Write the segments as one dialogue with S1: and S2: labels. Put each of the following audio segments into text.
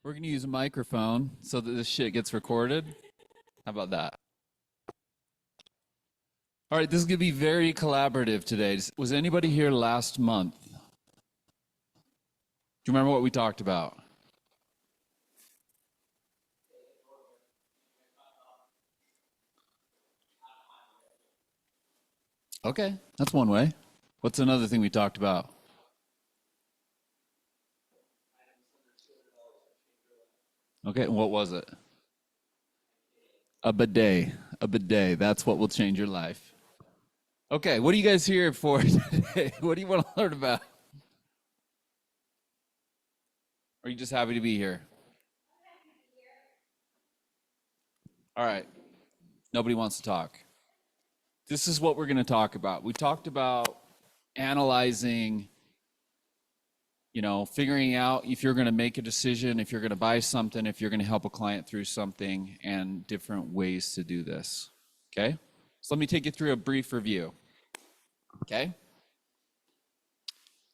S1: We're going to use a microphone so that this shit gets recorded. How about that? All right, this is going to be very collaborative today. Was anybody here last month? Do you remember what we talked about? Okay, that's one way. What's another thing we talked about? Okay, and what was it? A bidet. A bidet. That's what will change your life. Okay, what are you guys here for today? What do you want to learn about? Or are you just happy to be here? All right, nobody wants to talk. This is what we're going to talk about. We talked about analyzing, figuring out if you're going to make a decision, if you're going to buy something, if you're going to help a client through something, and different ways to do this. Okay? So let me take you through a brief review. Okay?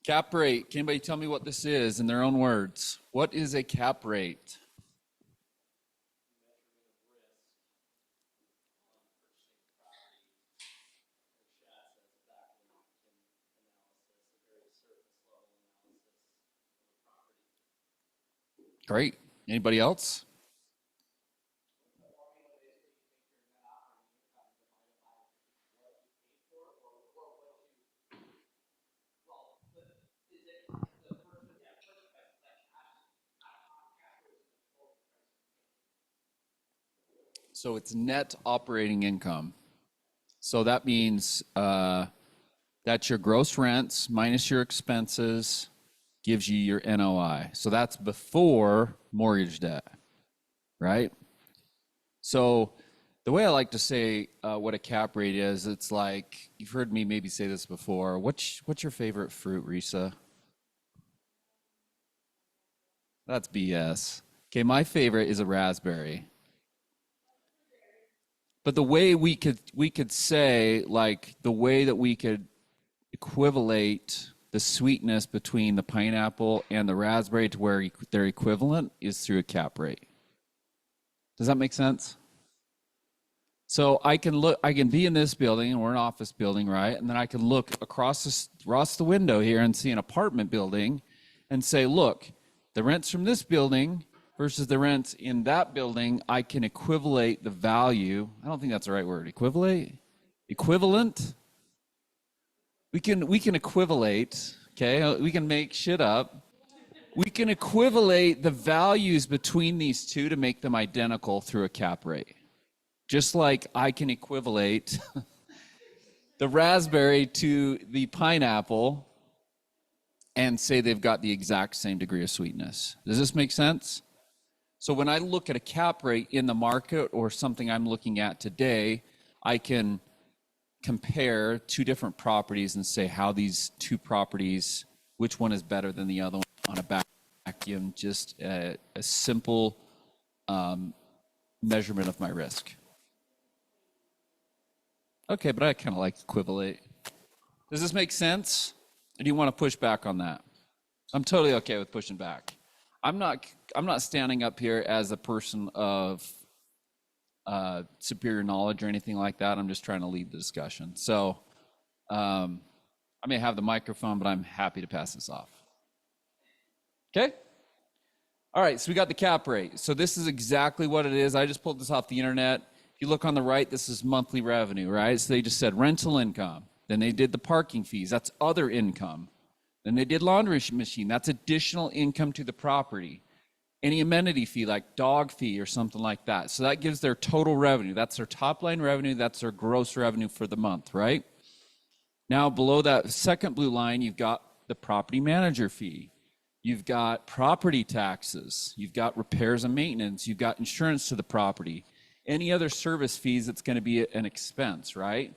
S1: Cap rate. Can anybody tell me what this is in their own words? What is a cap rate? Great. Anybody else? So it's net operating income. So that means that's your gross rents minus your expenses gives you your NOI. So that's before mortgage debt, right? So the way I like to say what a cap rate is, it's like, you've heard me maybe say this before. What's your favorite fruit, Risa? That's BS. Okay, my favorite is a raspberry. But the way we could say, like, the way that we could equivalate the sweetness between the pineapple and the raspberry to where they're equivalent is through a cap rate. Does that make sense? So I can be in this building, and we're an office building, right? And then I can look across the window here and see an apartment building and say, look, the rents from this building versus the rents in that building, I can equivalate the value. I don't think that's the right word. Equivalent? We can equivalate, okay? We can make shit up. We can equivalate the values between these two to make them identical through a cap rate. Just like I can equivalate the raspberry to the pineapple and say they've got the exact same degree of sweetness. Does this make sense? So when I look at a cap rate in the market or something I'm looking at today, I can compare two different properties and say how these two properties, which one is better than the other one on a vacuum, just a simple measurement of my risk. Okay, but I kind of like equivalate. Does this make sense? Or do you want to push back on that? I'm totally okay with pushing back. I'm not standing up here as a person of superior knowledge or anything like that. I'm just trying to lead the discussion. So I may have the microphone, but I'm happy to pass this off. Okay? All right, so we got the cap rate. So this is exactly what it is. I just pulled this off the internet. If you look on the right, this is monthly revenue, right? So they just said rental income. Then they did the parking fees. That's other income. Then they did laundry machine. That's additional income to the property. Any amenity fee like dog fee or something like that. So that gives their total revenue. That's their top line revenue. That's their gross revenue for the month, right? Now below that second blue line, you've got the property manager fee. You've got property taxes. You've got repairs and maintenance. You've got insurance to the property. Any other service fees, it's going to be an expense, right?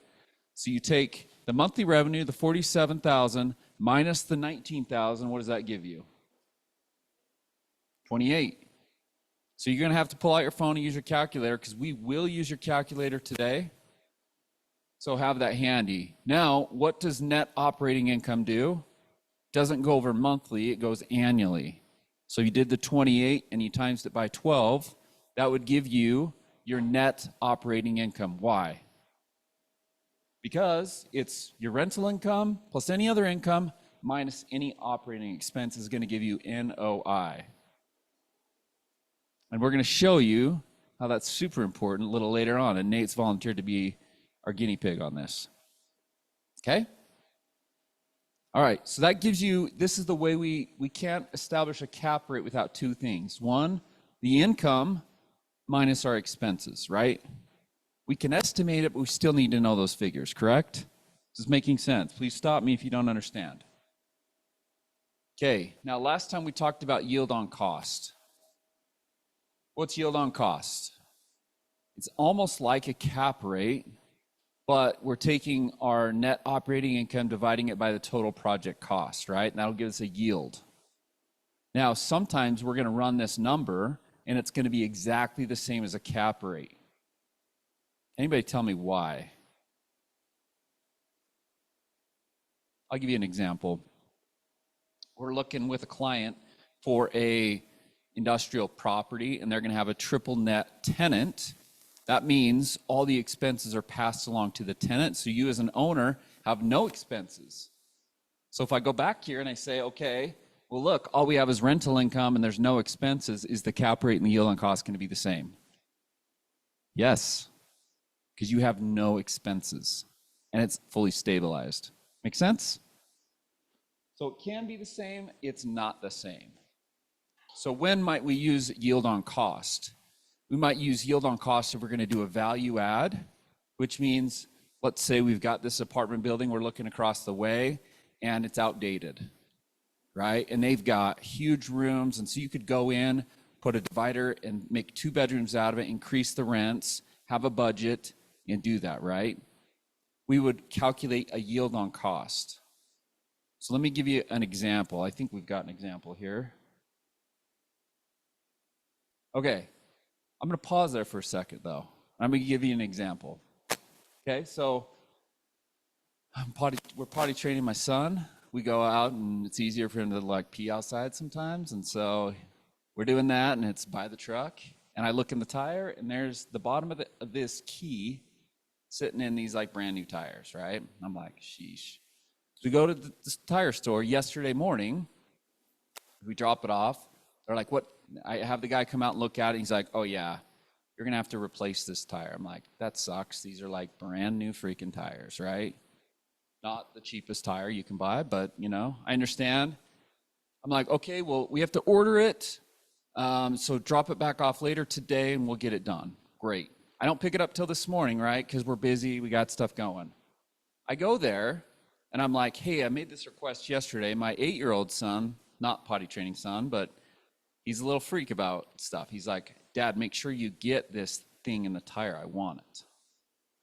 S1: So you take the monthly revenue, the 47,000 minus the 19,000. What does that give you? 28. So you're going to have to pull out your phone and use your calculator, because we will use your calculator today. So have that handy. Now, what does net operating income do? Doesn't go over monthly, it goes annually. So you did the 28 and you times it by 12. That would give you your net operating income. Why? Because it's your rental income plus any other income minus any operating expense is going to give you NOI. And we're going to show you how that's super important a little later on. And Nate's volunteered to be our guinea pig on this. Okay? All right, so that gives you, this is the way we can't establish a cap rate without two things. One, the income minus our expenses, right? We can estimate it, but we still need to know those figures, correct? This is making sense. Please stop me if you don't understand. Okay, now last time we talked about yield on cost. What's yield on cost? It's almost like a cap rate, but we're taking our net operating income, dividing it by the total project cost, right? And that'll give us a yield. Now, sometimes we're going to run this number, and it's going to be exactly the same as a cap rate. Anybody tell me why? I'll give you an example. We're looking with a client for a industrial property, and they're going to have a triple net tenant. That means all the expenses are passed along to the tenant, so you as an owner have no expenses. So if I go back here and I say, okay, well look, all we have is rental income and there's no expenses, is the cap rate and the yield on cost going to be the same? Yes, because you have no expenses and it's fully stabilized. Make sense? So it can be the same, it's not the same. So when might we use yield on cost? We might use yield on cost if we're going to do a value add, which means, let's say we've got this apartment building, we're looking across the way, and it's outdated, right? And they've got huge rooms, and so you could go in, put a divider, and make 2 bedrooms out of it, increase the rents, have a budget, and do that, right? We would calculate a yield on cost. So let me give you an example. I think we've got an example here. Okay. I'm going to pause there for a second, though. I'm going to give you an example. Okay, so we're potty training my son. We go out, and it's easier for him to like pee outside sometimes, and so we're doing that, and it's by the truck. And I look in the tire, and there's the bottom of this key sitting in these like brand new tires, right? I'm like, sheesh. So we go to the tire store yesterday morning. We drop it off. They're like, what? I have the guy come out and look at it. He's like, oh yeah, you're going to have to replace this tire. I'm like, that sucks. These are like brand new freaking tires, right? Not the cheapest tire you can buy, but you know, I understand. I'm like, okay, well, we have to order it. So drop it back off later today and we'll get it done. Great. I don't pick it up till this morning, right? Because we're busy. We got stuff going. I go there and I'm like, hey, I made this request yesterday. My 8-year-old son, not potty training son, but he's a little freak about stuff. He's like, Dad, make sure you get this thing in the tire. I want it.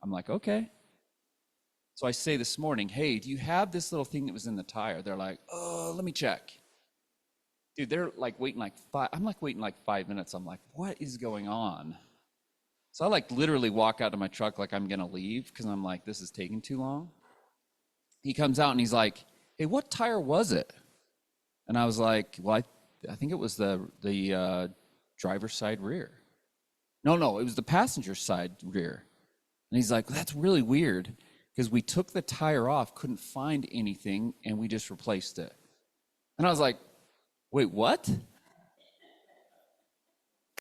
S1: I'm like, okay. So I say this morning, hey, do you have this little thing that was in the tire? They're like, oh, let me check. Dude, they're like waiting like 5 minutes. I'm like, what is going on? So I like literally walk out to my truck like I'm going to leave because I'm like, this is taking too long. He comes out and he's like, hey, what tire was it? And I was like, well, I think it was the driver's side rear. No, it was the passenger side rear. And he's like, well, that's really weird because we took the tire off, couldn't find anything, and we just replaced it. And I was like, wait, what?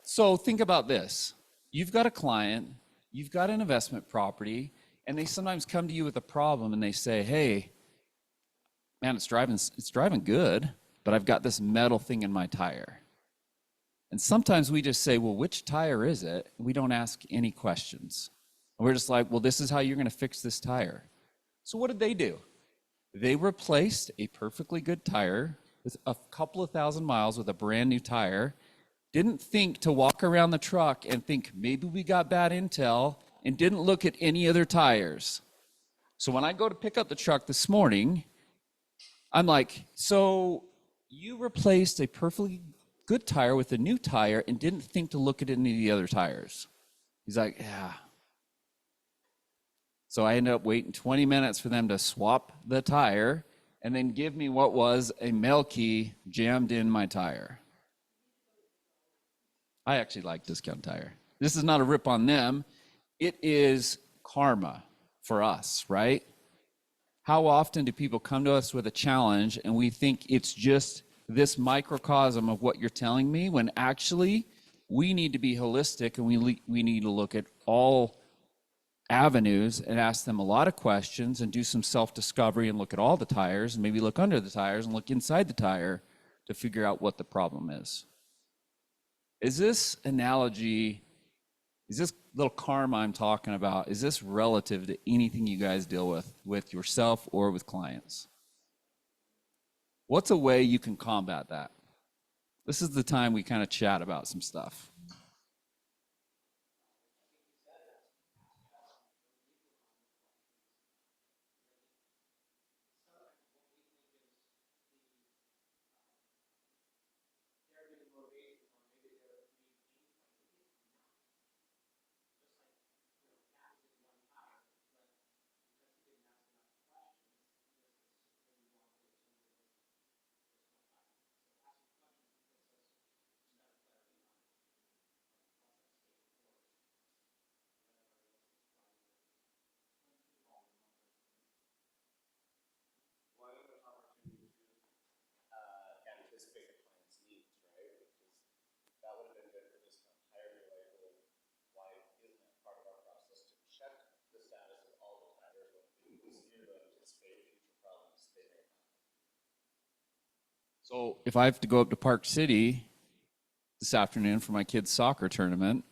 S1: So think about this. You've got a client, you've got an investment property, and they sometimes come to you with a problem and they say, hey, man, it's driving good, but I've got this metal thing in my tire. And sometimes we just say, well, which tire is it? We don't ask any questions. And we're just like, well, this is how you're going to fix this tire. So what did they do? They replaced a perfectly good tire with a couple of thousand miles with a brand new tire, didn't think to walk around the truck and think maybe we got bad intel, and didn't look at any other tires. So when I go to pick up the truck this morning, I'm like, so you replaced a perfectly good tire with a new tire and didn't think to look at any of the other tires? He's like, yeah. So I ended up waiting 20 minutes for them to swap the tire and then give me what was a mail key jammed in my tire. I actually like Discount Tire. This is not a rip on them. It is karma for us, right? How often do people come to us with a challenge and we think it's just this microcosm of what you're telling me, when actually we need to be holistic and we need to look at all avenues and ask them a lot of questions and do some self-discovery and look at all the tires and maybe look under the tires and look inside the tire to figure out what the problem is. Is this analogy, is this little karma I'm talking about, is this relative to anything you guys deal with yourself or with clients? What's a way you can combat that? This is the time we kind of chat about some stuff. So if I have to go up to Park City this afternoon for my kid's soccer tournament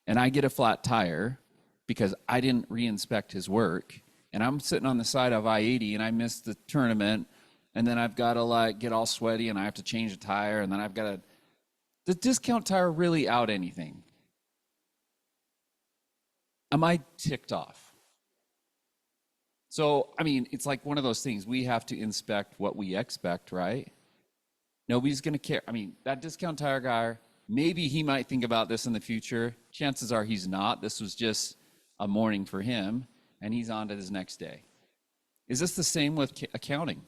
S1: and I get a flat tire because I didn't re-inspect his work, and I'm sitting on the side of I-80 and I missed the tournament, and then I've got to like get all sweaty and I have to change the tire, and then I've got to, does Discount Tire really out anything? Am I ticked off? So, I mean, it's like one of those things. We have to inspect what we expect, right? Nobody's going to care. I mean, that Discount Tire guy, maybe he might think about this in the future. Chances are he's not. This was just a morning for him, and he's on to his next day. Is this the same with accounting?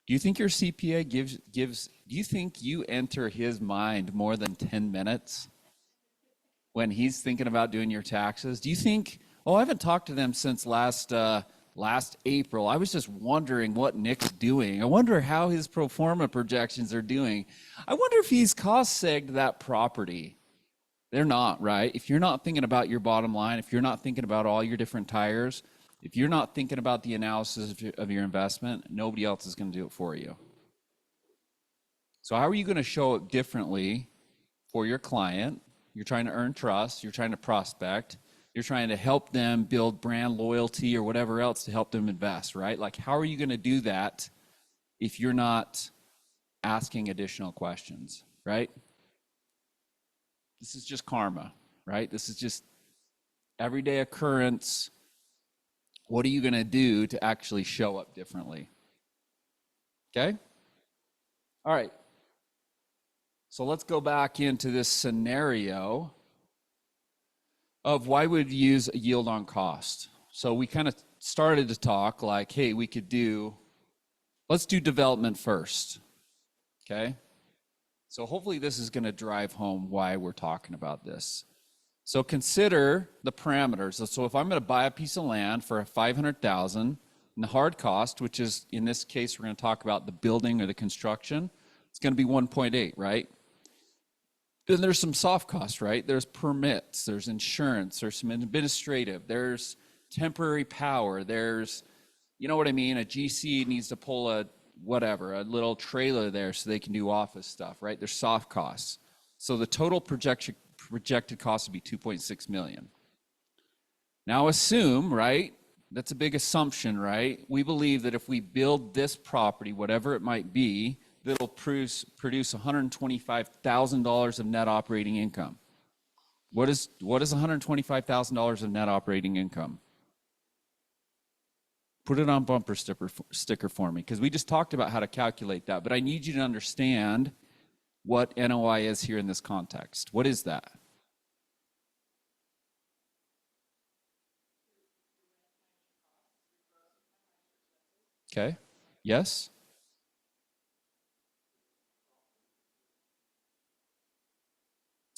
S1: Do you think your CPA gives, do you think you enter his mind more than 10 minutes when he's thinking about doing your taxes? Do you think, oh, I haven't talked to them since last April. I was just wondering what Nick's doing. I wonder how his pro forma projections are doing. I wonder if he's cost segged that property. They're not, right? If you're not thinking about your bottom line, if you're not thinking about all your different tires, if you're not thinking about the analysis of your investment, nobody else is going to do it for you. So how are you going to show up differently for your client? You're trying to earn trust. You're trying to prospect. You're trying to help them build brand loyalty or whatever else to help them invest, right? Like, how are you going to do that if you're not asking additional questions, right? This is just karma, right? This is just everyday occurrence. What are you going to do to actually show up differently? Okay? All right. So let's go back into this scenario of why would you use a yield on cost. So we kind of started to talk like, hey, we could do, let's do development first, okay? So hopefully this is going to drive home why we're talking about this. So consider the parameters. So if I'm going to buy a piece of land for $500,000, and the hard cost, which is in this case we're going to talk about the building or the construction, it's going to be 1.8, right? Then there's some soft costs, right? There's permits, there's insurance, there's some administrative, there's temporary power, there's, you know what I mean? A GC needs to pull a whatever, a little trailer there so they can do office stuff, right? There's soft costs. So the total projected cost would be 2.6 million. Now assume, right? That's a big assumption, right? We believe that if we build this property, whatever it might be, that'll produce $125,000 of net operating income. What is $125,000 of net operating income? Put it on bumper sticker for me, because we just talked about how to calculate that, but I need you to understand what NOI is here in this context. What is that? Okay. Yes?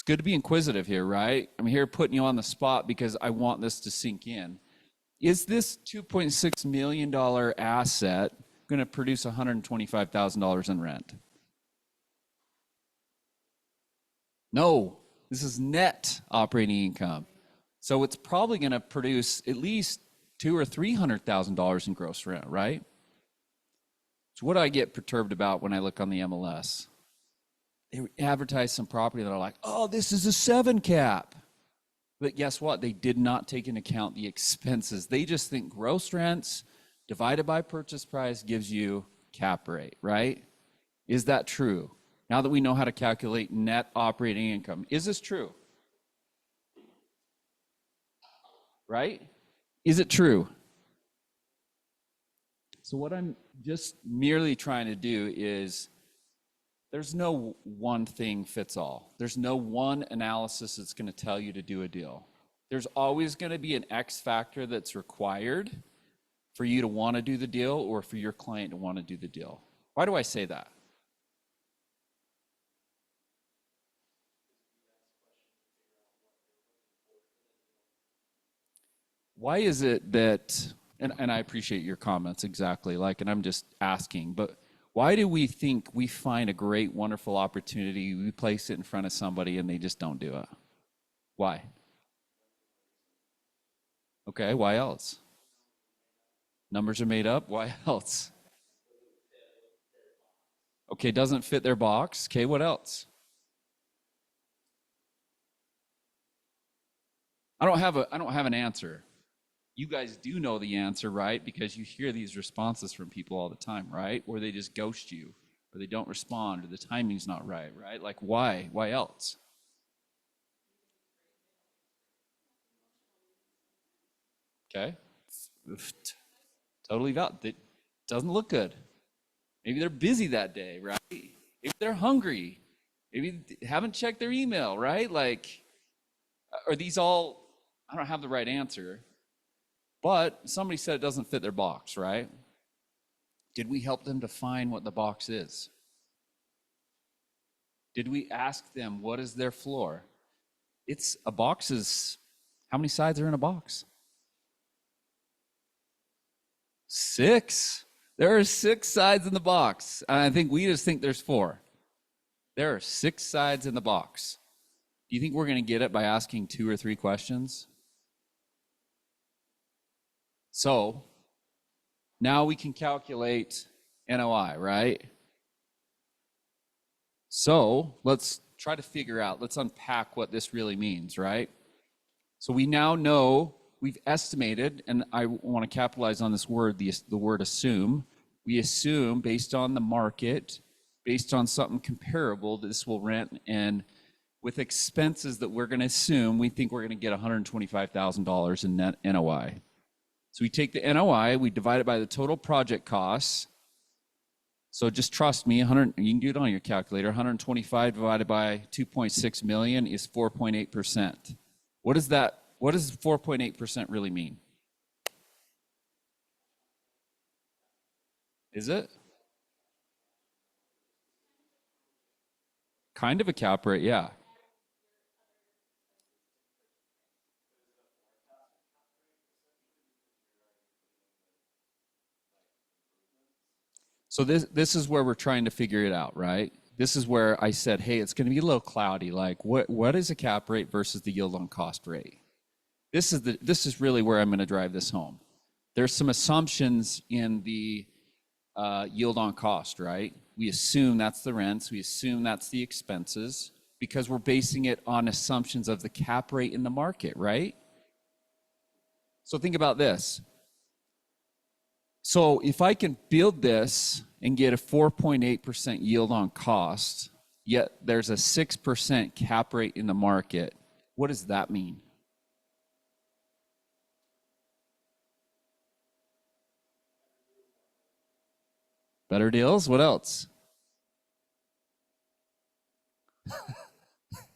S1: It's good to be inquisitive here, right? I'm here putting you on the spot because I want this to sink in. Is this $2.6 million asset going to produce $125,000 in rent? No, this is net operating income. So it's probably going to produce at least $200,000 or $300,000 in gross rent, right? So what do I get perturbed about when I look on the MLS? They advertise some property that are like, oh, this is a 7 cap. But guess what? They did not take into account the expenses. They just think gross rents divided by purchase price gives you cap rate, right? Is that true? Now that we know how to calculate net operating income, is this true? Right? Is it true? So what I'm just merely trying to do is, there's no one thing fits all. There's no one analysis that's going to tell you to do a deal. There's always going to be an X factor that's required for you to want to do the deal or for your client to want to do the deal. Why do I say that? Why is it that, and I appreciate your comments exactly, like, and I'm just asking, but why do we think we find a great, wonderful opportunity, we place it in front of somebody and they just don't do it? Why? Okay, why else? Numbers are made up, why else? Okay, doesn't fit their box. Okay, what else? I don't have an answer. You guys do know the answer, right? Because you hear these responses from people all the time, right? Or they just ghost you, or they don't respond, or the timing's not right, right? Like, why? Why else? Okay. Totally valid. It doesn't look good. Maybe they're busy that day, right? Maybe they're hungry. Maybe they haven't checked their email, right? Like, are these all, I don't have the right answer, but somebody said it doesn't fit their box, right? Did we help them define what the box is? Did we ask them what is their floor? It's a box is, how many sides are in a box? 6. There are 6 sides in the box. And I think we just think there's 4. There are 6 sides in the box. Do you think we're going to get it by asking 2 or 3 questions? So now we can calculate NOI, right? So let's try to figure out, let's unpack what this really means, right? So we now know, we've estimated, and I want to capitalize on this word, the word assume. We assume based on the market, based on something comparable, this will rent, and with expenses that we're going to assume, we think we're going to get $125,000 in net NOI. So we take the NOI, we divide it by the total project costs. So just trust me, 100, you can do it on your calculator. 125 divided by 2.6 million is 4.8%. What is that? What does 4.8% really mean? Is it? Kind of a cap rate, yeah. So this is where we're trying to figure it out, right? This is where I said, hey, it's going to be a little cloudy. Like, what is a cap rate versus the yield on cost rate? This is really where I'm going to drive this home. There's some assumptions in the yield on cost, right? We assume that's the rents. We assume that's the expenses because we're basing it on assumptions of the cap rate in the market, right? So think about this. So if I can build this and get a 4.8% yield on cost, yet there's a 6% cap rate in the market, what does that mean? Better deals? What else?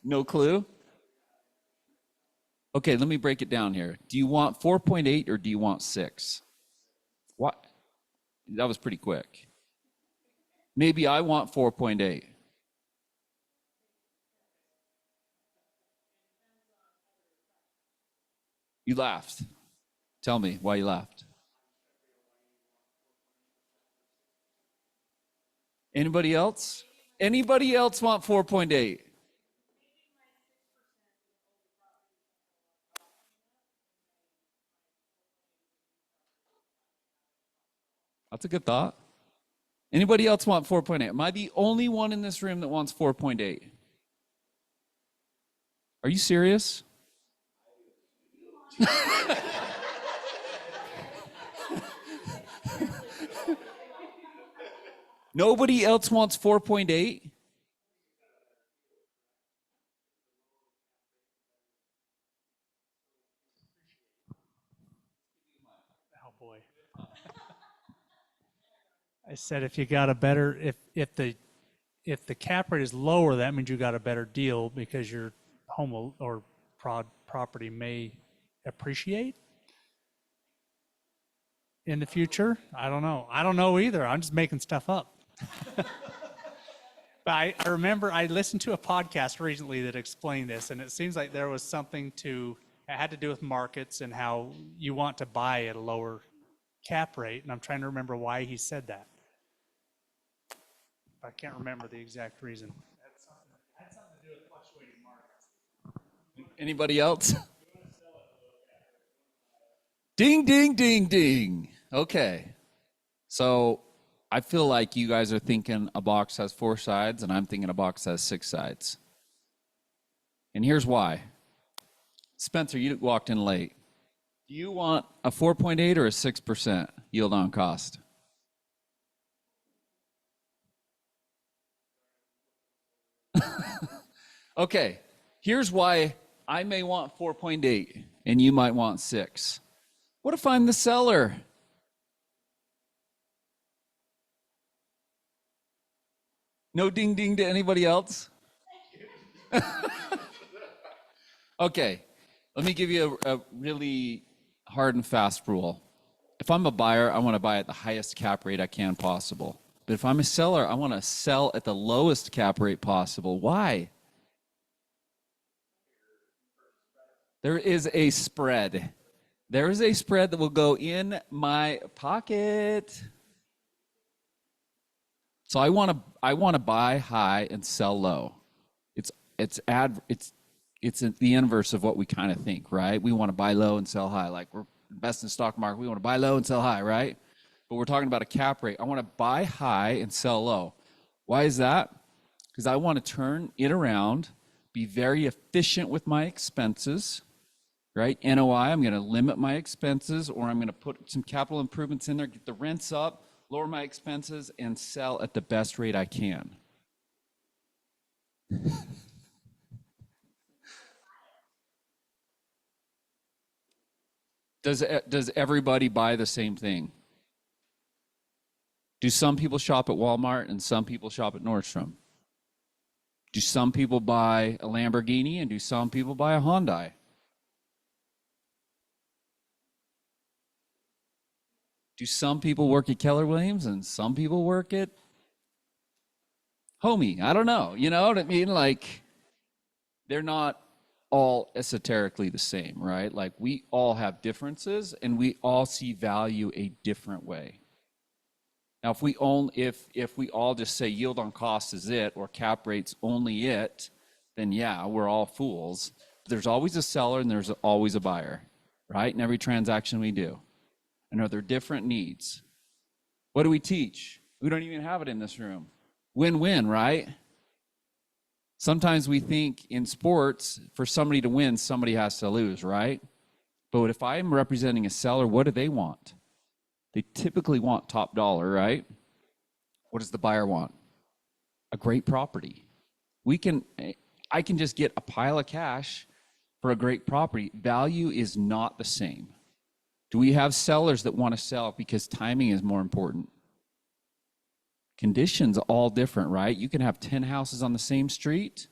S1: No clue? Okay, let me break it down here. Do you want 4.8 or do you want 6? What? That was pretty quick. Maybe I want 4.8. You laughed. Tell me why you laughed. Anybody else? Anybody else want 4.8? That's a good thought. Anybody else want 4.8? Am I the only one in this room that wants 4.8? Are you serious? Nobody else wants 4.8?
S2: Oh boy. I said if you got a better if the cap rate is lower, that means you got a better deal because your home or property may appreciate in the future. I don't know. I don't know either. I'm just making stuff up. But I remember I listened to a podcast recently that explained this, and it seems like there was something it had to do with markets and how you want to buy at a lower cap rate. And I'm trying to remember why he said that. I can't remember the exact reason. Had something to do with fluctuating markets.
S1: Anybody else? Ding, ding, ding, ding. Okay. So I feel like you guys are thinking a box has 4 sides, and I'm thinking a box has 6 sides. And here's why. Spencer, you walked in late. Do you want a 4.8 or a 6% yield on cost? Okay, here's why I may want 4.8 and you might want 6. What if I'm the seller? No ding ding to anybody else? Okay, let me give you a really hard and fast rule. If I'm a buyer, I want to buy at the highest cap rate I can possible. But if I'm a seller, I want to sell at the lowest cap rate possible. Why? There is a spread. There is a spread that will go in my pocket. So I want to buy high and sell low. It's the inverse of what we kind of think, right? We want to buy low and sell high. Like we're investing in the stock market, we want to buy low and sell high, right? But we're talking about a cap rate. I want to buy high and sell low. Why is that? Because I want to turn it around, be very efficient with my expenses, right? NOI, I'm going to limit my expenses, or I'm going to put some capital improvements in there, get the rents up, lower my expenses, and sell at the best rate I can. Does everybody buy the same thing? Do some people shop at Walmart and some people shop at Nordstrom? Do some people buy a Lamborghini and do some people buy a Hyundai? Do some people work at Keller Williams and some people work at Homey? I don't know. You know what I mean? Like, they're not all esoterically the same, right? Like, we all have differences and we all see value a different way. Now, if we all just say yield on cost is it, or cap rate's only it, then yeah, we're all fools. There's always a seller and there's always a buyer, right? In every transaction we do. And are there different needs? What do we teach? We don't even have it in this room. Win-win, right? Sometimes we think in sports, for somebody to win, somebody has to lose, right? But if I'm representing a seller, what do they want? They typically want top dollar, right? What does the buyer want? A great property. I can just get a pile of cash for a great property. Value is not the same. Do we have sellers that want to sell because timing is more important? Conditions all different, right? You can have 10 houses on the same street,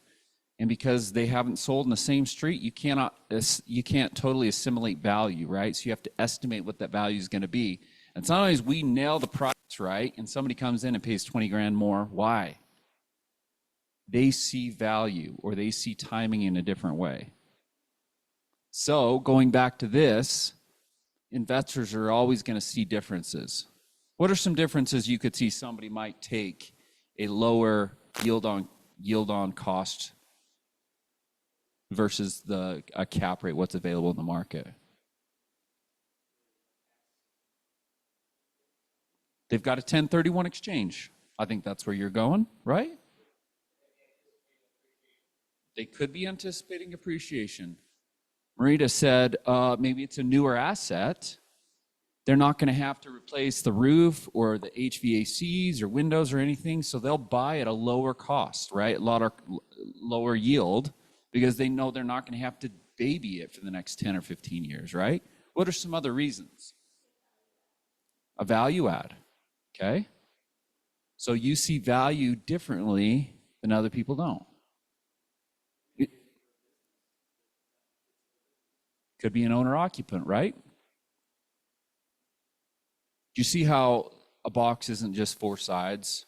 S1: and because they haven't sold in the same street, you can't totally assimilate value, right? So you have to estimate what that value is going to be. And sometimes we nail the price, right? And somebody comes in and pays 20 grand more. Why? They see value or they see timing in a different way. So going back to this, investors are always going to see differences. What are some differences you could see somebody might take a lower yield on cost versus a cap rate, what's available in the market? They've got a 1031 exchange. I think that's where you're going, right? They could be anticipating appreciation. Marita said maybe it's a newer asset. They're not going to have to replace the roof or the HVACs or windows or anything, so they'll buy at a lower cost, right? A lot of lower yield because they know they're not going to have to baby it for the next 10 or 15 years, right? What are some other reasons? A value add, okay? So you see value differently than other people don't. It could be an owner-occupant, right? Do you see how a box isn't just 4 sides?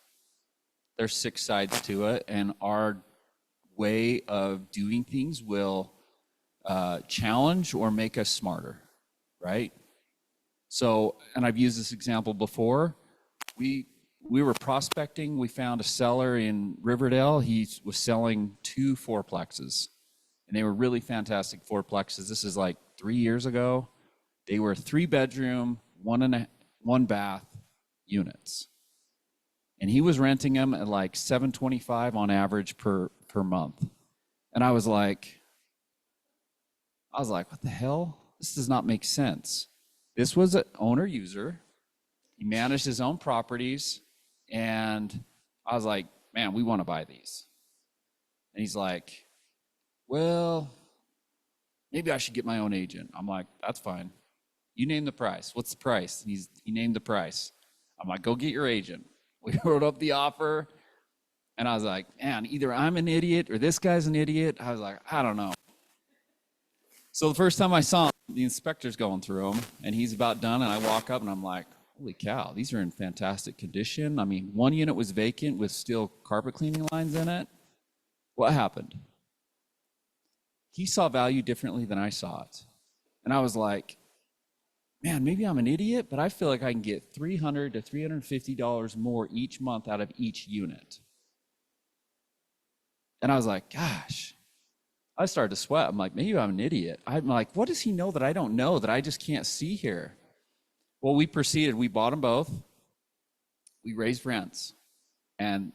S1: There's 6 sides to it, and our way of doing things will challenge or make us smarter, right? So, and I've used this example before. We were prospecting. We found a seller in Riverdale. He was selling 2 fourplexes, and they were really fantastic fourplexes. This is like 3 years ago. They were 3-bedroom, 1 bath units, and he was renting them at like $725 on average per month. And I was like, what the hell? This does not make sense. This was an owner user. He managed his own properties, and I was like, man, we want to buy these. And he's like, well, maybe I should get my own agent. I'm like, that's fine. You name the price. What's the price? He named the price. I'm like, go get your agent. We wrote up the offer, and I was like, man, either I'm an idiot or this guy's an idiot. I was like, I don't know. So the first time I saw him, the inspector's going through them, and he's about done, and I walk up, and I'm like, holy cow, these are in fantastic condition. I mean, 1 unit was vacant with still carpet cleaning lines in it. What happened? He saw value differently than I saw it. And I was like, man, maybe I'm an idiot, but I feel like I can get $300 to $350 more each month out of each unit. And I was like, gosh, I started to sweat. I'm like, maybe I'm an idiot. I'm like, what does he know that I don't know that I just can't see here? Well, we proceeded. We bought them both. We raised rents. And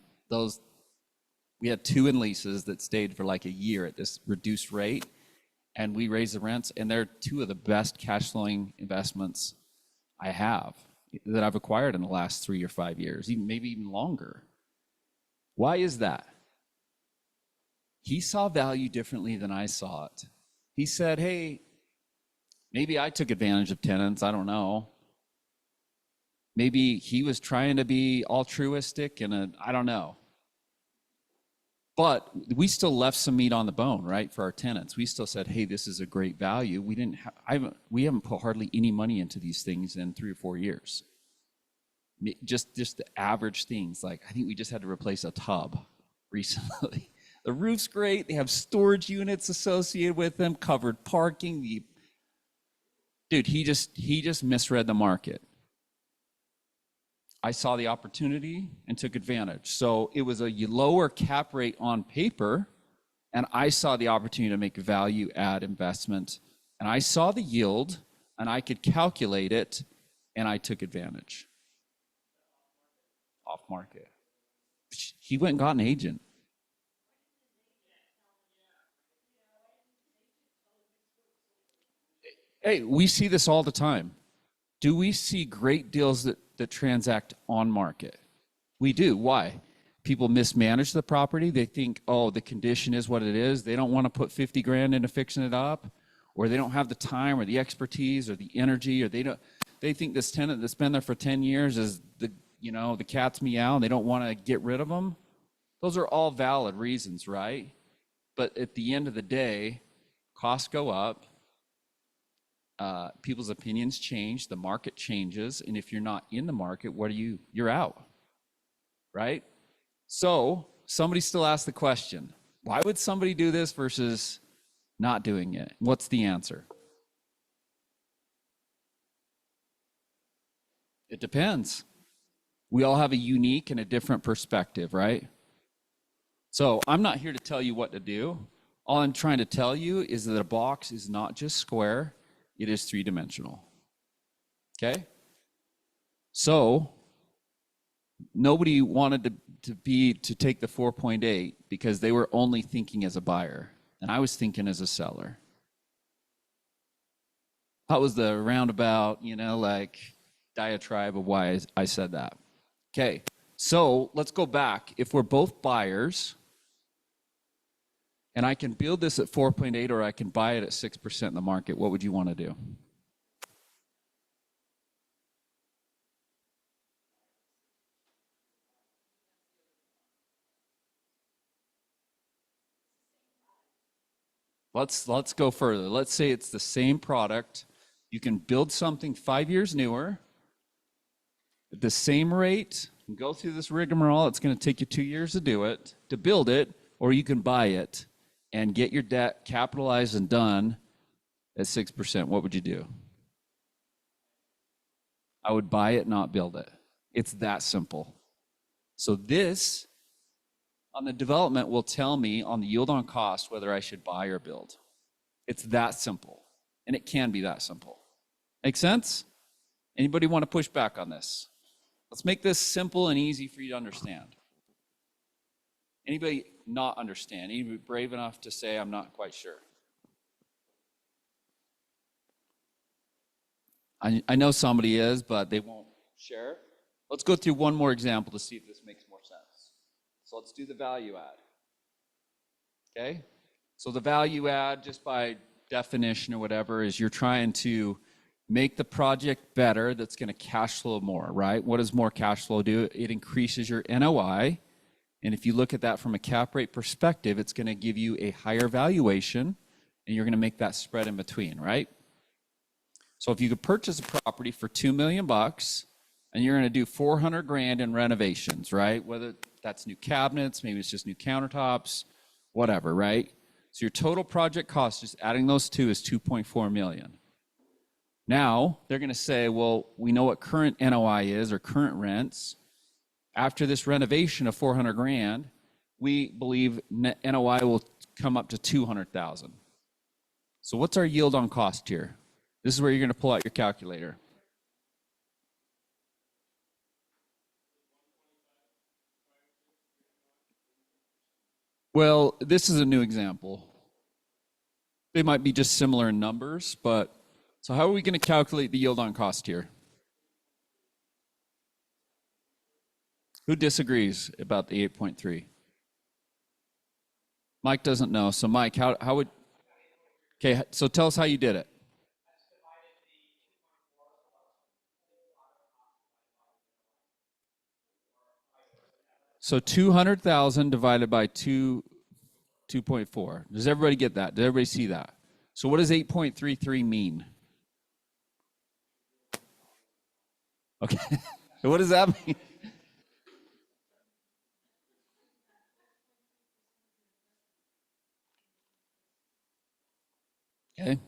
S1: we had 2 in leases that stayed for like a year at this reduced rate. And we raised the rents, and they're 2 of the best cash flowing investments I have that I've acquired in the last 3 or 5 years, maybe even longer. Why is that? He saw value differently than I saw it. He said, hey, maybe I took advantage of tenants. I don't know. Maybe he was trying to be altruistic and I don't know. But we still left some meat on the bone, right, for our tenants. We still said, hey, this is a great value. We haven't put hardly any money into these things in 3 or 4 years. Just the average things. Like, I think we just had to replace a tub recently. The roof's great. They have storage units associated with them, covered parking. Dude, he just misread the market. I saw the opportunity and took advantage. So it was a lower cap rate on paper, and I saw the opportunity to make a value add investment. And I saw the yield, and I could calculate it, and I took advantage. Off market. He went and got an agent. Hey, we see this all the time. Do we see great deals that transact on market? We do. Why? People mismanage the property. They think, oh, the condition is what it is. They don't want to put 50 grand into fixing it up, or they don't have the time or the expertise or the energy, or they think this tenant that's been there for 10 years is the cat's meow, and they don't want to get rid of them. Those are all valid reasons, right? But at the end of the day, costs go up. People's opinions change, the market changes, and if you're not in the market, you're out, right? So somebody still asks the question, why would somebody do this versus not doing it? What's the answer? It depends. We all have a unique and a different perspective, right? So I'm not here to tell you what to do. All I'm trying to tell you is that a box is not just square, it is three-dimensional. Okay? So nobody wanted to take the 4.8 because they were only thinking as a buyer, and I was thinking as a seller. That was the roundabout, like diatribe of why I said that. Okay, so let's go back. If we're both buyers, and I can build this at 4.8 or I can buy it at 6% in the market, what would you want to do? Let's go further. Let's say it's the same product. You can build something 5 years newer at the same rate and go through this rigmarole. It's going to take you 2 years to do it, to build it, or you can buy it and get your debt capitalized and done at 6%. What would you do? I would buy it, not build it. It's that simple. So this on the development will tell me on the yield on cost whether I should buy or build. It's that simple, and it can be that simple. Make sense? Anybody want to push back on this? Let's make this simple and easy for you to understand. Anybody not understand? Anybody brave enough to say, I'm not quite sure? I know somebody is, but they won't share. Let's go through one more example to see if this makes more sense. So let's do the value add. Okay? So the value add, just by definition or whatever, is you're trying to make the project better that's going to cash flow more, right? What does more cash flow do? It increases your NOI. And if you look at that from a cap rate perspective, it's going to give you a higher valuation, and you're going to make that spread in between, right? So if you could purchase a property for $2 million and you're going to do 400 grand in renovations, right? Whether that's new cabinets, maybe it's just new countertops, whatever, right? So your total project cost, just adding those two, is 2.4 million. Now they're going to say, well, we know what current NOI is or current rents. After this renovation of 400 grand, we believe NOI will come up to 200,000. So what's our yield on cost here? This is where you're going to pull out your calculator. Well, this is a new example. They might be just similar in numbers, but so how are we going to calculate the yield on cost here? Who disagrees about the 8.3? Mike doesn't know. So Mike, how would, okay, so tell us how you did it. So 200,000 divided by 2.4. Does everybody get that? Does everybody see that? So what does 8.33 mean? Okay. What does that mean? Okay.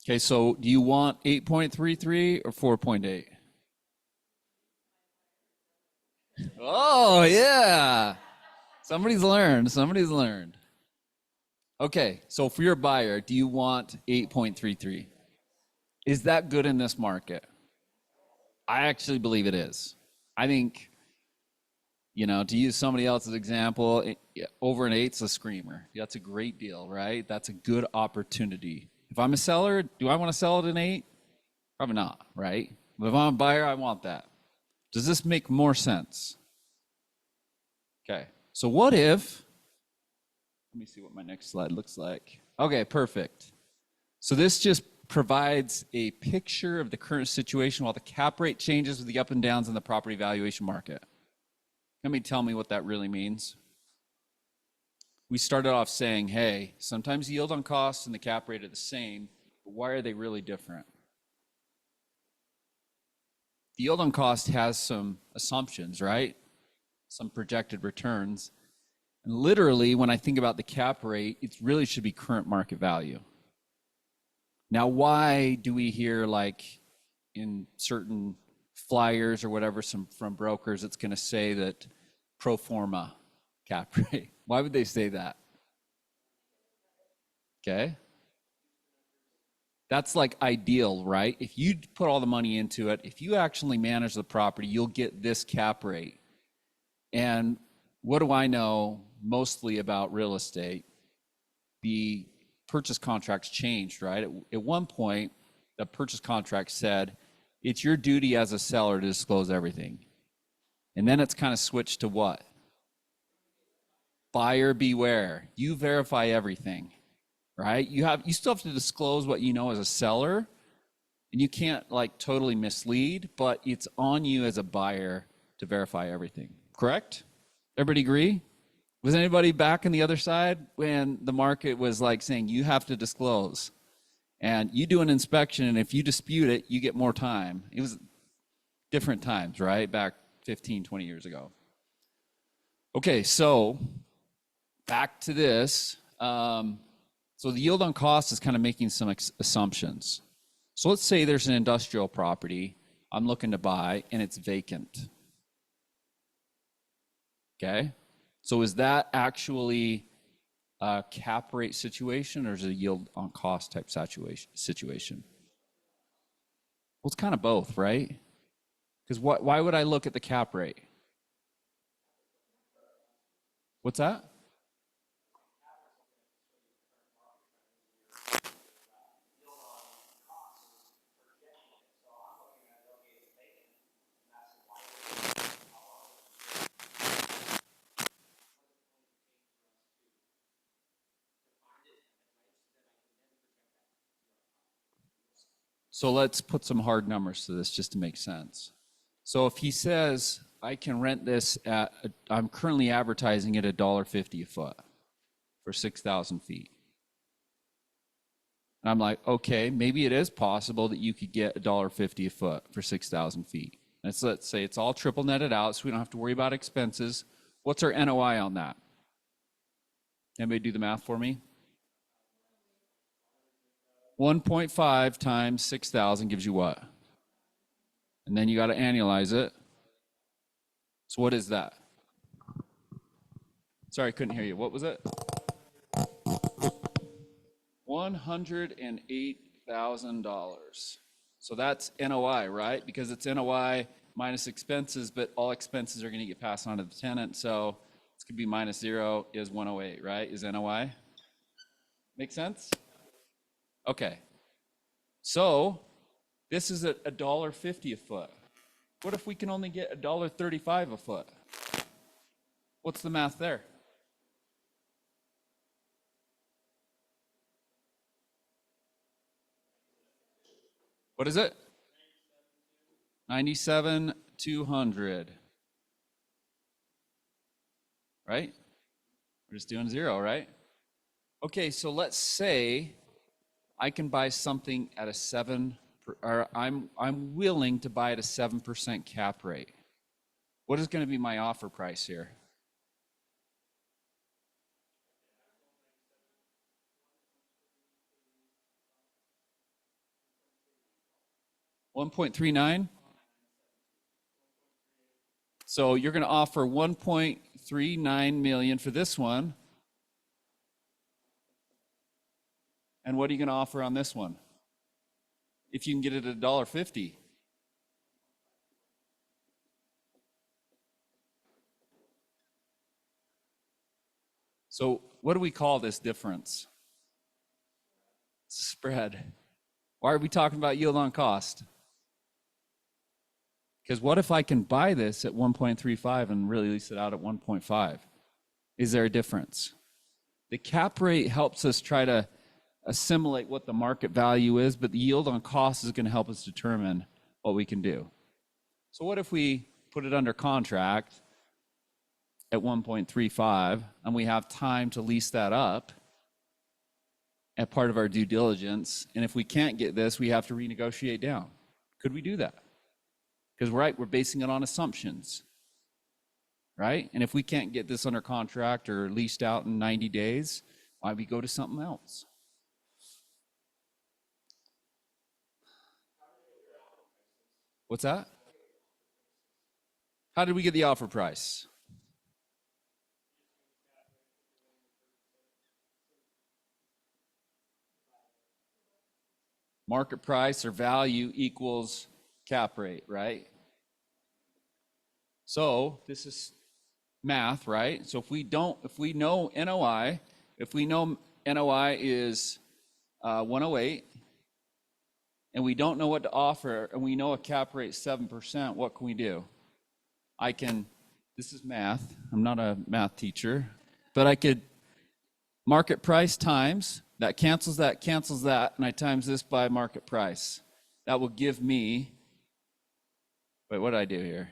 S1: Okay, so do you want 8.33 or 4.8? Oh, yeah. Somebody's learned. Okay, so for your buyer, do you want 8.33? Is that good in this market? I actually believe it is. I think, to use somebody else's example, over an 8's a screamer. That's a great deal, right? That's a good opportunity. If I'm a seller, do I want to sell it at 8? Probably not, right? But if I'm a buyer, I want that. Does this make more sense? Okay, so what if, let me see what my next slide looks like. Okay, perfect. So this just provides a picture of the current situation while the cap rate changes with the up and downs in the property valuation market. Tell me what that really means. We started off saying, hey, sometimes yield on cost and the cap rate are the same, but why are they really different? The yield on cost has some assumptions, right? Some projected returns. And literally, when I think about the cap rate, it really should be current market value. Now, why do we hear like in certain flyers or whatever from brokers, it's going to say that pro forma cap rate? Why would they say that? Okay. That's like ideal, right? If you put all the money into it, if you actually manage the property, you'll get this cap rate. And what do I know mostly about real estate? The purchase contracts changed, right? At one point, the purchase contract said, it's your duty as a seller to disclose everything. And then it's kind of switched to what? Buyer beware. You verify everything, right? You still have to disclose what you know as a seller, and you can't like totally mislead, but it's on you as a buyer to verify everything. Correct? Everybody agree? Was anybody back on the other side when the market was like saying you have to disclose? And you do an inspection, and if you dispute it, you get more time. It was different times, right? Back 15, 20 years ago. Okay, so back to this. So the yield on cost is kind of making some assumptions. So let's say there's an industrial property I'm looking to buy, and it's vacant. Okay, so is that actually a cap rate situation, or is it a yield on cost type situation? Well, it's kind of both, right? Because why would I look at the cap rate? What's that? So let's put some hard numbers to this just to make sense. So if he says, I can rent this at, I'm currently advertising at $1.50 a foot for 6,000 feet. And I'm like, okay, maybe it is possible that you could get $1.50 a foot for 6,000 feet. Let's say it's all triple netted out, so we don't have to worry about expenses. What's our NOI on that? Anybody do the math for me? 1.5 times 6,000 gives you what? And then you got to annualize it. So what is that? Sorry, I couldn't hear you. What was it? $108,000. So that's NOI, right? Because it's NOI minus expenses, but all expenses are going to get passed on to the tenant. So it's going to be minus 0 is 108, right? Is NOI? Make sense? Okay. So this is at $1.50 a foot. What if we can only get $1.35 a foot? What's the math there? What is it? 97,200. Right? We're just doing 0, right? Okay, so let's say I can buy something at a 7, or I'm willing to buy at a 7% cap rate. What is going to be my offer price here? $1.39. So you're going to offer $1.39 million for this one. And what are you going to offer on this one? If you can get it at $1.50. So what do we call this difference? Spread. Why are we talking about yield on cost? Because what if I can buy this at 1.35 and really lease it out at 1.5? Is there a difference? The cap rate helps us try to assimilate what the market value is, but the yield on cost is going to help us determine what we can do. So what if we put it under contract at 1.35 and we have time to lease that up at part of our due diligence, and if we can't get this, we have to renegotiate down? Could we do that? Because we're basing it on assumptions, right? And if we can't get this under contract or leased out in 90 days, why we go to something else? What's that? How did we get the offer price? Market price or value equals cap rate, right? So this is math, right? So if we know NOI, if we know NOI is 108, and we don't know what to offer, and we know a cap rate 7%, what can we do? This is math, I'm not a math teacher, but I could market price times, that cancels that, and I times this by market price. That will give me, wait, what did I do here?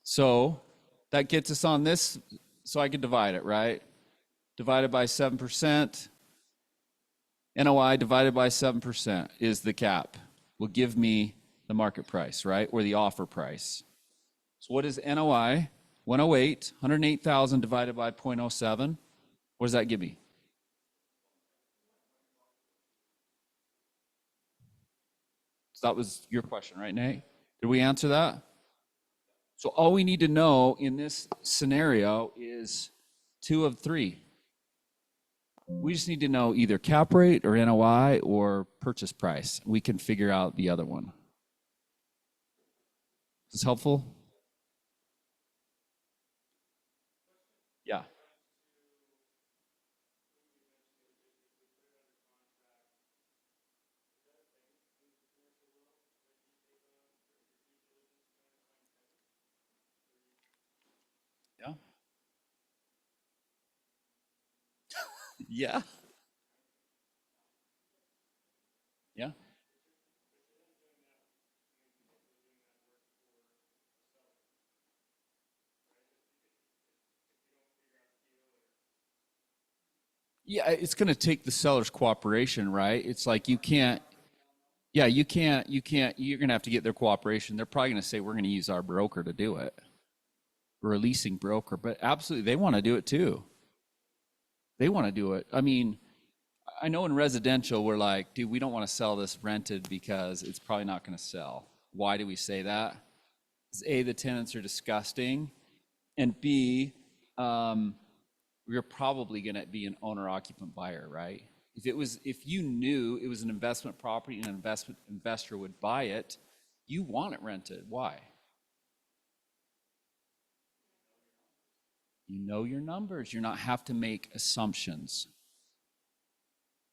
S1: So that gets us on this, so I could divide it, right? Divided by 7%, NOI divided by 7% is the cap, will give me the market price, right? Or the offer price. So what is NOI? 108,000 divided by 0.07. What does that give me? So that was your question, right, Nate? Did we answer that? So all we need to know in this scenario is 2 of 3. We just need to know either cap rate or NOI or purchase price. We can figure out the other one. Is this helpful? Yeah. Yeah. Yeah. Yeah. Yeah, it's going to take the seller's cooperation, right? It's like you can't, yeah, you can't, you're going to have to get their cooperation. They're probably going to say, we're going to use our broker to do it. We're a leasing broker, but absolutely, they want to do it too. They want to do it. I mean, I know in residential, we're like, dude, we don't want to sell this rented because it's probably not going to sell. Why do we say that? Because A, the tenants are disgusting, and B, we're probably going to be an owner-occupant buyer, right? If you knew it was an investment property and an investor would buy it, you want it rented. Why? You know your numbers. You're not have to make assumptions.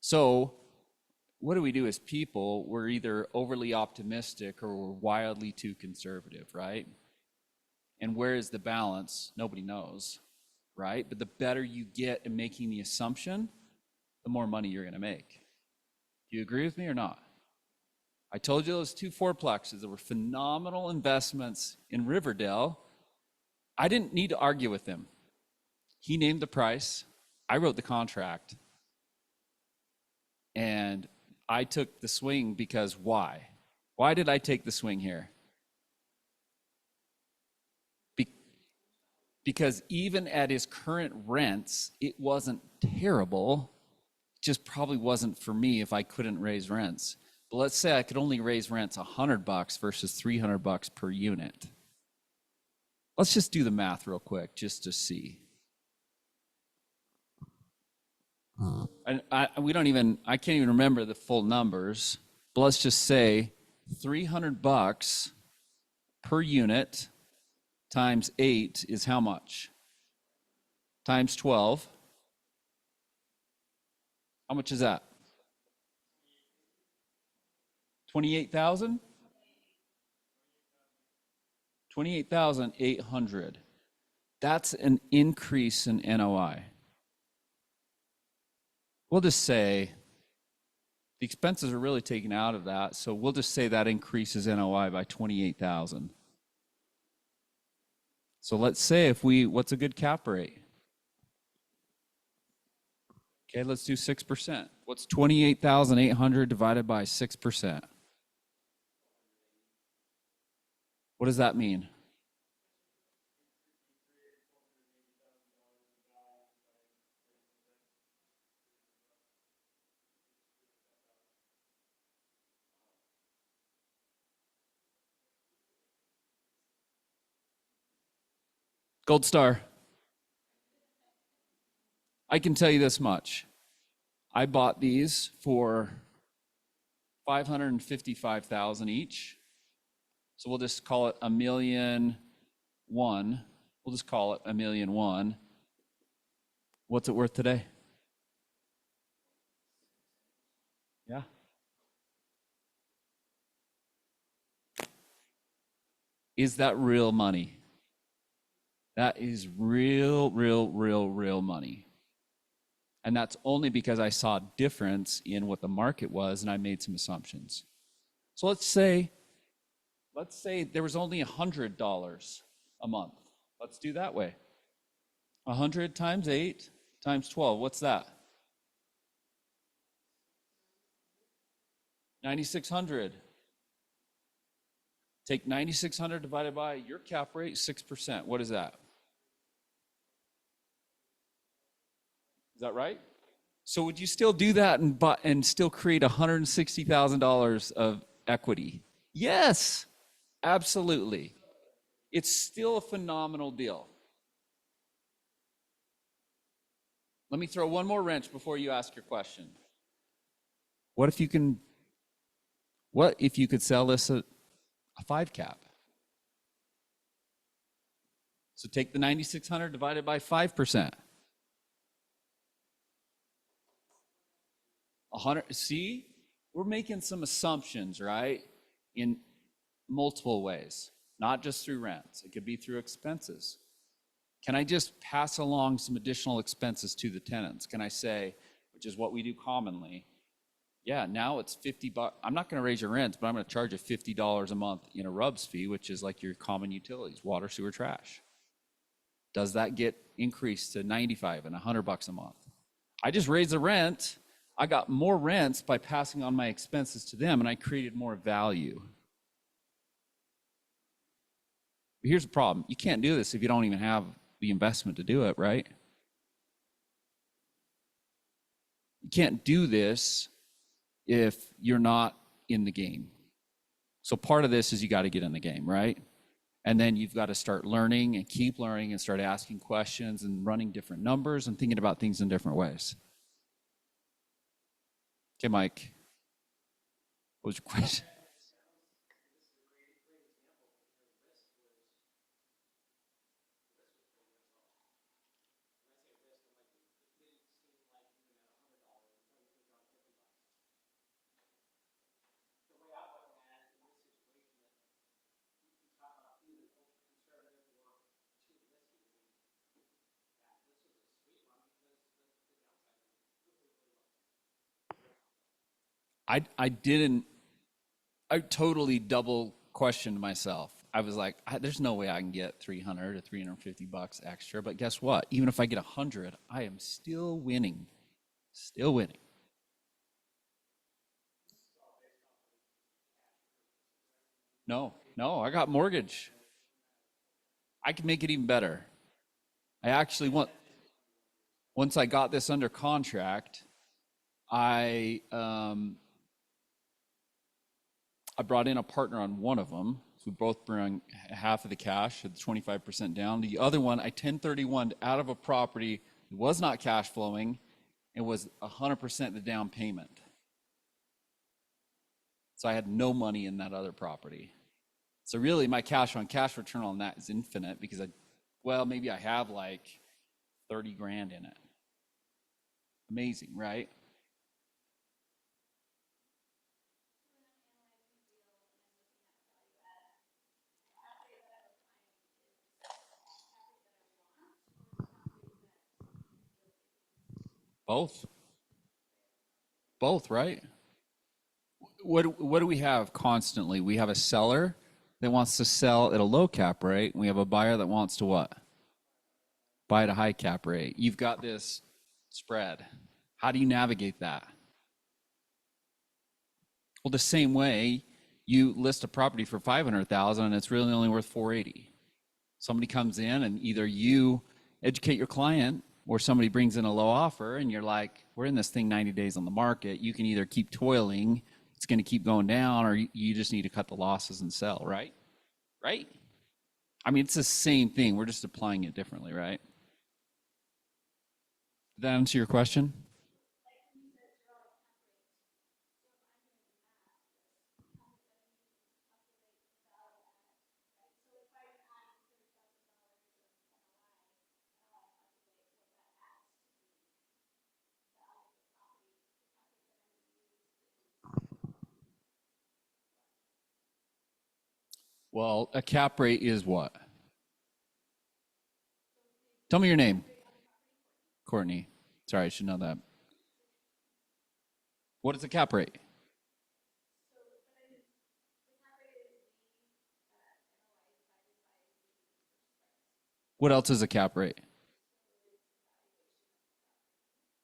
S1: So what do we do as people? We're either overly optimistic or we're wildly too conservative, right? And where is the balance? Nobody knows, right? But the better you get in making the assumption, the more money you're going to make. Do you agree with me or not? I told you those 2 fourplexes that were phenomenal investments in Riverdale. I didn't need to argue with him. He named the price. I wrote the contract. And I took the swing because why? Why did I take the swing here? Because even at his current rents, it wasn't terrible. It just probably wasn't for me if I couldn't raise rents. But let's say I could only raise rents $100 versus $300 per unit. Let's just do the math real quick just to see. I can't even remember the full numbers, but let's just say $300 per unit times 8 is how much? Times 12. How much is that? 28,000? 28,800. That's an increase in NOI. We'll just say the expenses are really taken out of that, so we'll just say that increases NOI by 28,000. So let's say what's a good cap rate? Okay, let's do 6%. What's 28,800 divided by 6%? What does that mean? Gold star. I can tell you this much. I bought these for 555,000 each. So we'll just call it $1,000,001. We'll just call it $1,000,001. What's it worth today? Yeah. Is that real money? That is real money. And that's only because I saw a difference in what the market was and I made some assumptions. So let's say there was only $100 a month. Let's do that way. 100 times 8 times 12, what's that? 9,600. Take 9,600 divided by your cap rate, 6%. What is that? Is that right? So would you still do that and still create $160,000 of equity? Yes, absolutely. It's still a phenomenal deal. Let me throw one more wrench before you ask your question. What if you could sell this at a 5 cap? So take the 9,600 divided by 5%. 100. See, we're making some assumptions, right? In multiple ways, not just through rents. It could be through expenses. Can I just pass along some additional expenses to the tenants? Can I say, which is what we do commonly, yeah, now it's $50. I'm not going to raise your rent, but I'm going to charge you $50 a month in a RUBS fee, which is like your common utilities, water, sewer, trash. Does that get increased to $95 and $100 a month? I just raised the rent. I got more rents by passing on my expenses to them, and I created more value. But here's the problem. You can't do this if you don't even have the investment to do it, right? You can't do this if you're not in the game. So part of this is you got to get in the game, right? And then you've got to start learning and keep learning and start asking questions and running different numbers and thinking about things in different ways. Okay, Mike, what was your question? I totally double questioned myself. I was like, there's no way I can get 300 or 350 bucks extra. But guess what? Even if I get 100, I am still winning. Still winning. No, I got mortgage. I can make it even better. I actually once I got this under contract, I brought in a partner on one of them. So we both bring half of the cash at 25% down. The other one, I 1031'd out of a property that was not cash flowing and was 100% the down payment. So I had no money in that other property. So really my cash on cash return on that is infinite because maybe I have like 30 grand in it. Amazing, right? Both, right? What do we have constantly? We have a seller that wants to sell at a low cap rate. We have a buyer that wants to what? Buy at a high cap rate. You've got this spread. How do you navigate that? Well, the same way you list a property for 500,000 and it's really only worth 480. Somebody comes in and either you educate your client or somebody brings in a low offer and you're like, we're in this thing 90 days on the market. You can either keep toiling, it's going to keep going down, or you just need to cut the losses and sell, right? Right? I mean, it's the same thing. We're just applying it differently, right? Did that answer your question? Well, a cap rate is what? Tell me your name. Courtney. Sorry, I should know that. What is a cap rate? What else is a cap rate?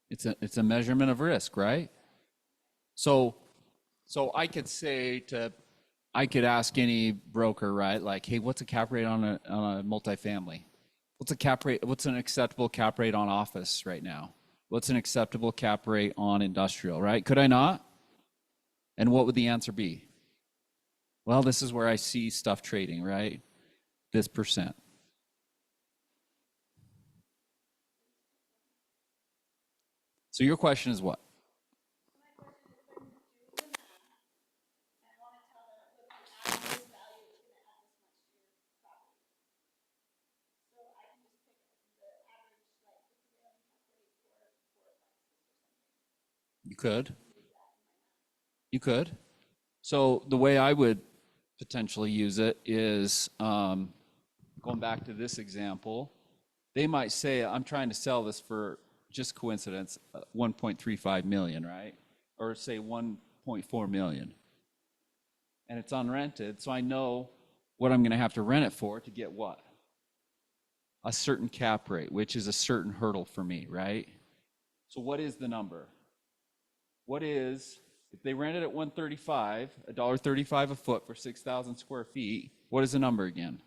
S1: It's a measurement of risk, right? So I could say I could ask any broker, right? Like, hey, what's a cap rate on a multifamily? What's a cap rate? What's an acceptable cap rate on office right now? What's an acceptable cap rate on industrial, right? Could I not? And what would the answer be? Well, this is where I see stuff trading, right? This percent. So your question is what? You could. You could. So the way I would potentially use it is going back to this example. They might say, I'm trying to sell this for just coincidence, 1.35 million, right? Or say 1.4 million. And it's unrented, so I know what I'm going to have to rent it for to get what? A certain cap rate, which is a certain hurdle for me, right? So what is the number? What is, if they rent it at 135, $1.35 a foot for 6,000 square feet, what is the number again?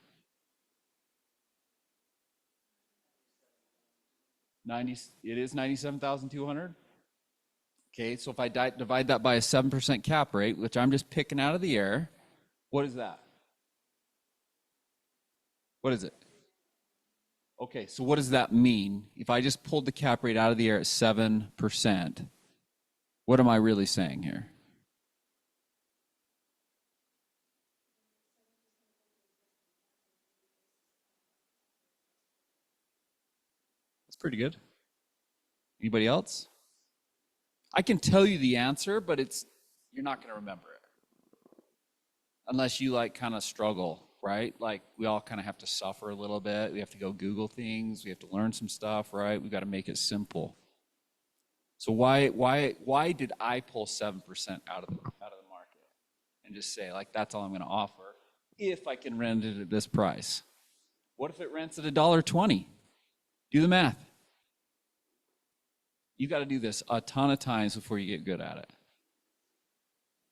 S1: 90, it is 97,200. Okay, so if I divide that by a 7% cap rate, which I'm just picking out of the air, what is that? What is it? Okay, so what does that mean? If I just pulled the cap rate out of the air at 7%, what am I really saying here? That's pretty good. Anybody else? I can tell you the answer, but you're not going to remember it. Unless you like kind of struggle, right? Like we all kind of have to suffer a little bit. We have to go Google things. We have to learn some stuff, right? We've got to make it simple. So why did I pull 7% out of the market and just say like that's all I'm going to offer if I can rent it at this price? What if it rents at $1.20? Do the math. You got to do this a ton of times before you get good at it.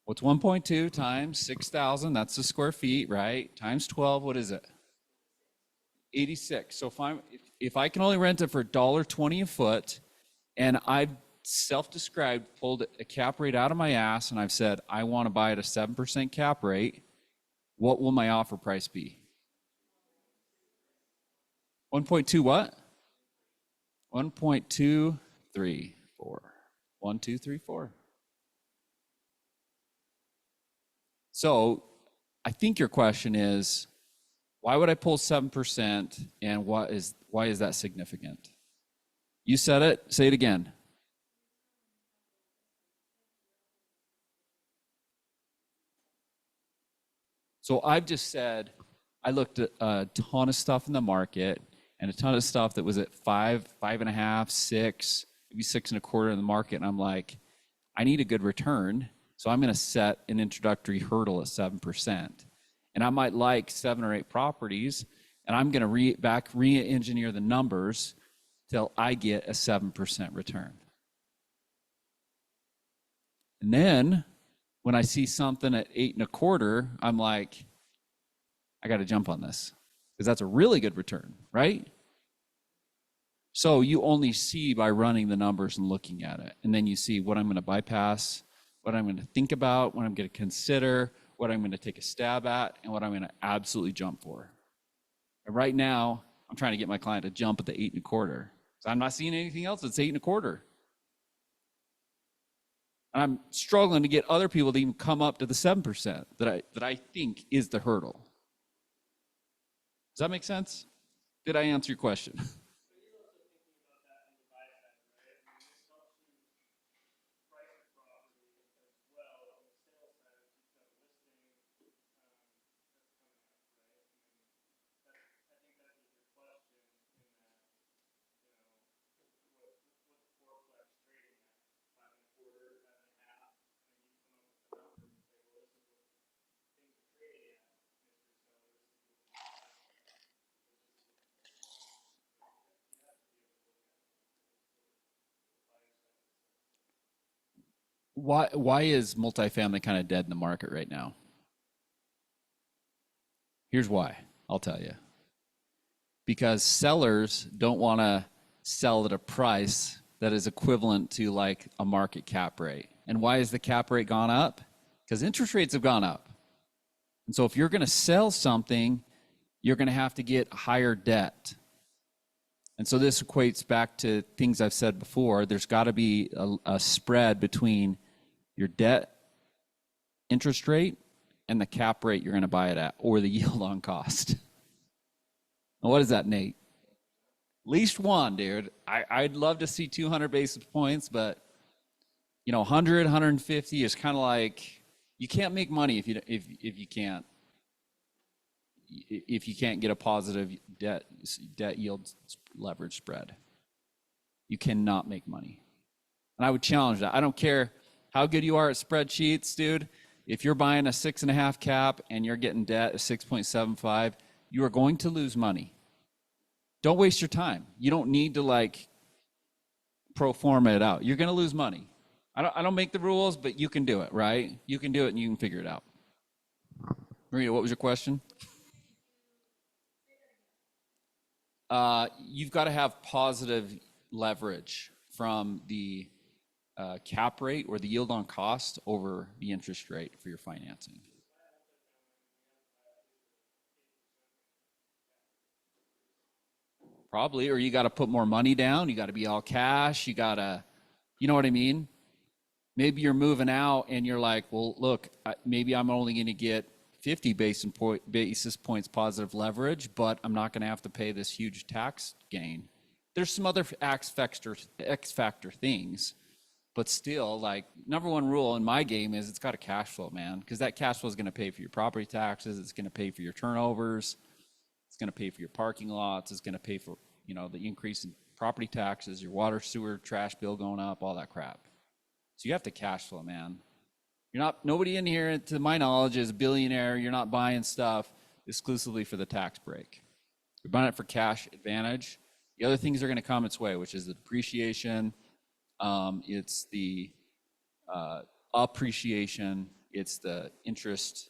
S1: What's 1.2 times 6,000? That's the square feet, right? Times 12, what is it? 86. So if I can only rent it for $1.20 a foot, and I've self-described, pulled a cap rate out of my ass, and I've said I want to buy at a 7% cap rate, what will my offer price be? 1.2 what? 1.234. 1, 2, 3, 4. So I think your question is, why would I pull 7% and why is that significant? You said it, say it again. So I've just said, I looked at a ton of stuff in the market and a ton of stuff that was at 5, 5.5, 6, maybe 6.25 in the market. And I'm like, I need a good return. So I'm going to set an introductory hurdle at 7%. And I might like 7 or 8 properties, and I'm going to re-engineer the numbers till I get a 7% return. And then when I see something at 8.25, I'm like, I got to jump on this because that's a really good return, right? So you only see by running the numbers and looking at it. And then you see what I'm going to bypass, what I'm going to think about, what I'm going to consider, what I'm going to take a stab at, and what I'm going to absolutely jump for. And right now, I'm trying to get my client to jump at the 8.25. So I'm not seeing anything else that's 8.25. And I'm struggling to get other people to even come up to the 7% that I think is the hurdle. Does that make sense? Did I answer your question? Why is multifamily kind of dead in the market right now? Here's why. I'll tell you. Because sellers don't want to sell at a price that is equivalent to like a market cap rate. And why has the cap rate gone up? Because interest rates have gone up. And so if you're going to sell something, you're going to have to get higher debt. And so this equates back to things I've said before. There's got to be a spread between your debt interest rate and the cap rate you're going to buy it at, or the yield on cost. And what is that, Nate? At least one, dude. I'd love to see 200 basis points, but 100, 150 is kind of like, you can't make money if you can't get a positive debt yield leverage spread. You cannot make money. And I would challenge that. I don't care how good you are at spreadsheets, dude. If you're buying a 6.5 cap and you're getting debt at 6.75, you are going to lose money. Don't waste your time. You don't need to pro forma it out. You're going to lose money. I don't make the rules, but you can do it, right? You can do it and you can figure it out. Maria, what was your question? You've got to have positive leverage from the cap rate or the yield on cost over the interest rate for your financing. Probably, or you got to put more money down. You got to be all cash. You got to, you know what I mean? Maybe you're moving out and you're like, well, look, maybe I'm only going to get 50 basis points positive leverage, but I'm not going to have to pay this huge tax gain. There's some other X factor things, but still, number one rule in my game is it's got a cash flow, man, because that cash flow is going to pay for your property taxes. It's going to pay for your turnovers. It's going to pay for your parking lots. It's going to pay for, the increase in property taxes, your water, sewer, trash bill going up, all that crap. So you have to cash flow, man. Nobody in here, to my knowledge, is a billionaire. You're not buying stuff exclusively for the tax break. You're buying it for cash advantage. The other things are going to come its way, which is the depreciation. It's the appreciation. It's the interest,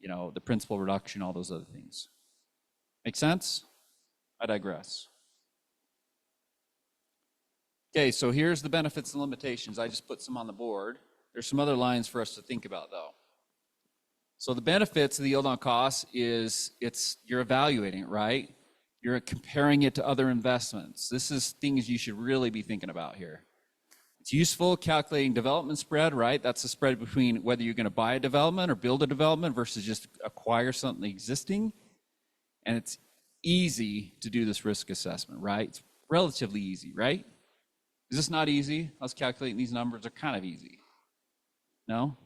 S1: the principal reduction, all those other things. Make sense? I digress. Okay, so here's the benefits and limitations. I just put some on the board. There's some other lines for us to think about, though. So the benefits of the yield on cost is you're evaluating it, right? You're comparing it to other investments. This is things you should really be thinking about here. It's useful calculating development spread, right? That's the spread between whether you're going to buy a development or build a development versus just acquire something existing. And it's easy to do this risk assessment, right? It's relatively easy, right? Is this not easy? Us calculating these numbers are kind of easy. No?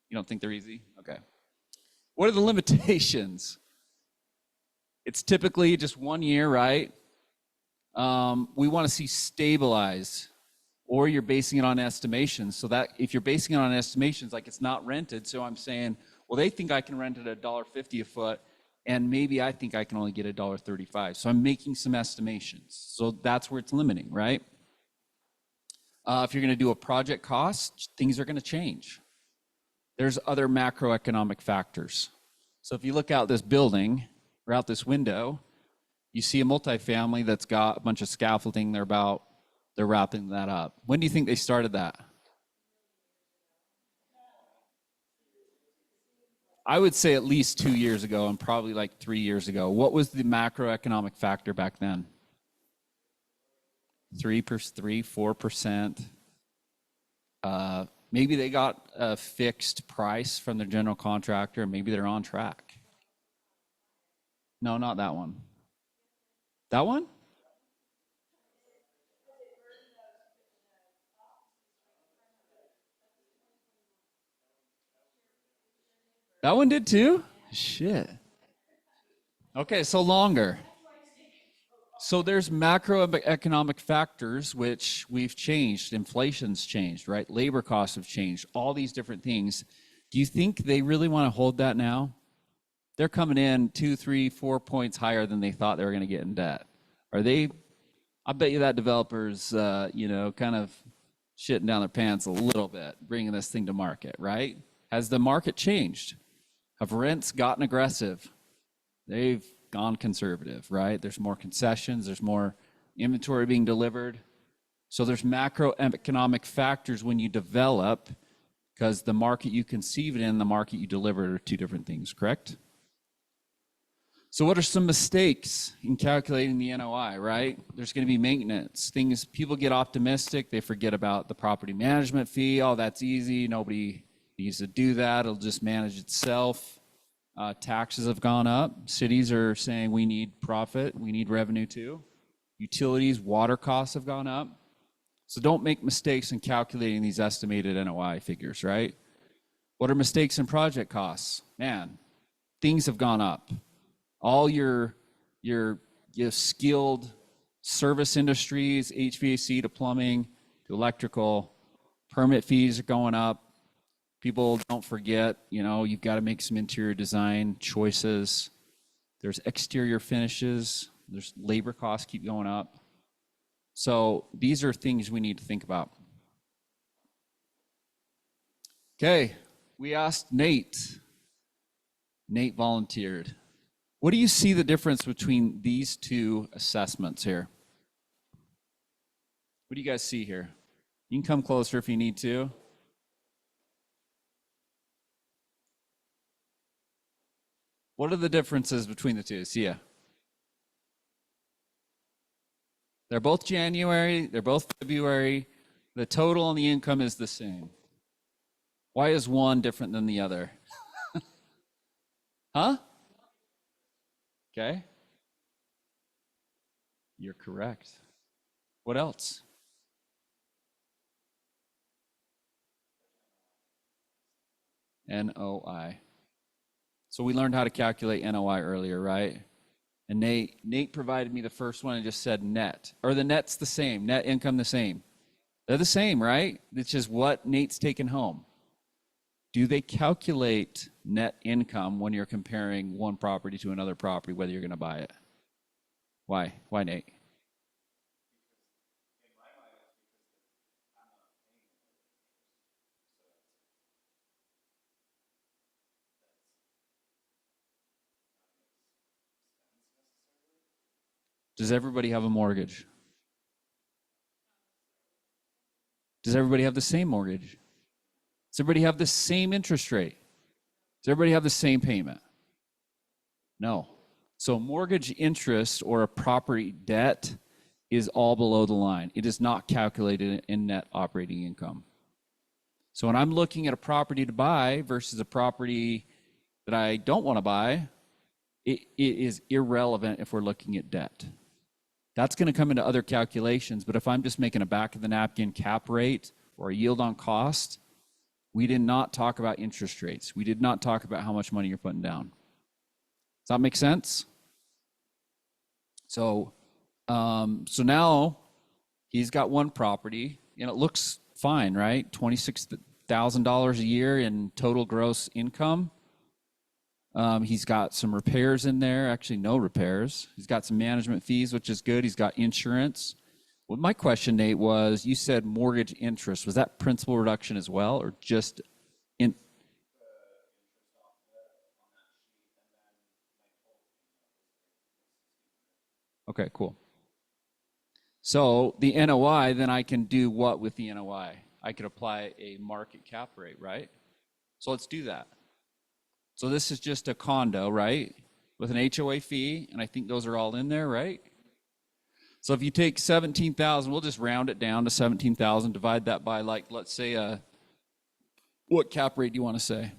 S1: You don't think they're easy? Okay. What are the limitations? It's typically just 1 year, right? We want to see stabilized, or you're basing it on estimations. So that if you're basing it on estimations, it's not rented, so I'm saying, well, they think I can rent it at $1.50 a foot, and maybe I think I can only get $1.35. So I'm making some estimations. So that's where it's limiting, right? If you're going to do a project cost, things are going to change. There's other macroeconomic factors. So if you look out this building or out this window, you see a multifamily that's got a bunch of scaffolding. They're wrapping that up. When do you think they started that? I would say at least 2 years ago and probably like 3 years ago. What was the macroeconomic factor back then? 4%. Maybe they got a fixed price from their general contractor. Maybe they're on track. No, not that one. That one? That one did too? Shit. Okay, so longer. So there's macroeconomic factors which we've changed. Inflation's changed, right? Labor costs have changed. All these different things. Do you think they really want to hold that now? They're coming in 2, 3, 4 points higher than they thought they were going to get in debt. Are they? I bet you that developer's, kind of shitting down their pants a little bit, bringing this thing to market, right? Has the market changed? Have rents gotten aggressive? They've gone conservative, right? There's more concessions, there's more inventory being delivered. So there's macroeconomic factors when you develop, because the market you conceive it in, the market you deliver are two different things, correct? So what are some mistakes in calculating the NOI, right? There's going to be maintenance. Things, people get optimistic, they forget about the property management fee. Oh, that's easy, nobody needs to do that, it'll just manage itself. Taxes have gone up. Cities are saying we need profit, we need revenue too. Utilities, water costs have gone up. So don't make mistakes in calculating these estimated NOI figures, right? What are mistakes in project costs? Man, things have gone up. All your skilled service industries, HVAC to plumbing to electrical, permit fees are going up. People don't forget, you've got to make some interior design choices. There's exterior finishes. There's labor costs keep going up. So these are things we need to think about. Okay, we asked Nate. Nate volunteered. What do you see the difference between these two assessments here? What do you guys see here? You can come closer if you need to. What are the differences between the two? See ya. They're both January, they're both February. The total on the income is the same. Why is one different than the other? Huh? Okay. You're correct. What else? NOI. So we learned how to calculate NOI earlier, right? And Nate provided me the first one and just said net. Or the net's the same, net income the same. They're the same, right? It's just what Nate's taken home. Do they calculate net income when you're comparing one property to another property, whether you're going to buy it? Why? Why, Nate? Does everybody have a mortgage? Does everybody have the same mortgage? Does everybody have the same interest rate? Does everybody have the same payment? No. So mortgage interest or a property debt is all below the line. It is not calculated in net operating income. So when I'm looking at a property to buy versus a property that I don't want to buy, it is irrelevant if we're looking at debt. That's going to come into other calculations, but if I'm just making a back of the napkin cap rate or a yield on cost, we did not talk about interest rates. We did not talk about how much money you're putting down. Does that make sense? So now he's got one property and it looks fine, right? $26,000 a year in total gross income. He's got some repairs in there, actually no repairs. He's got some management fees, which is good. He's got insurance. Well, my question, Nate, was you said mortgage interest. Was that principal reduction as well, or just in? Okay, cool. So the NOI, then I can do what with the NOI? I could apply a market cap rate, right? So let's do that. So this is just a condo, right? With an HOA fee, and I think those are all in there, right? So if you take 17,000, we'll just round it down to 17,000, divide that by, like, let's say, what cap rate do you want to say?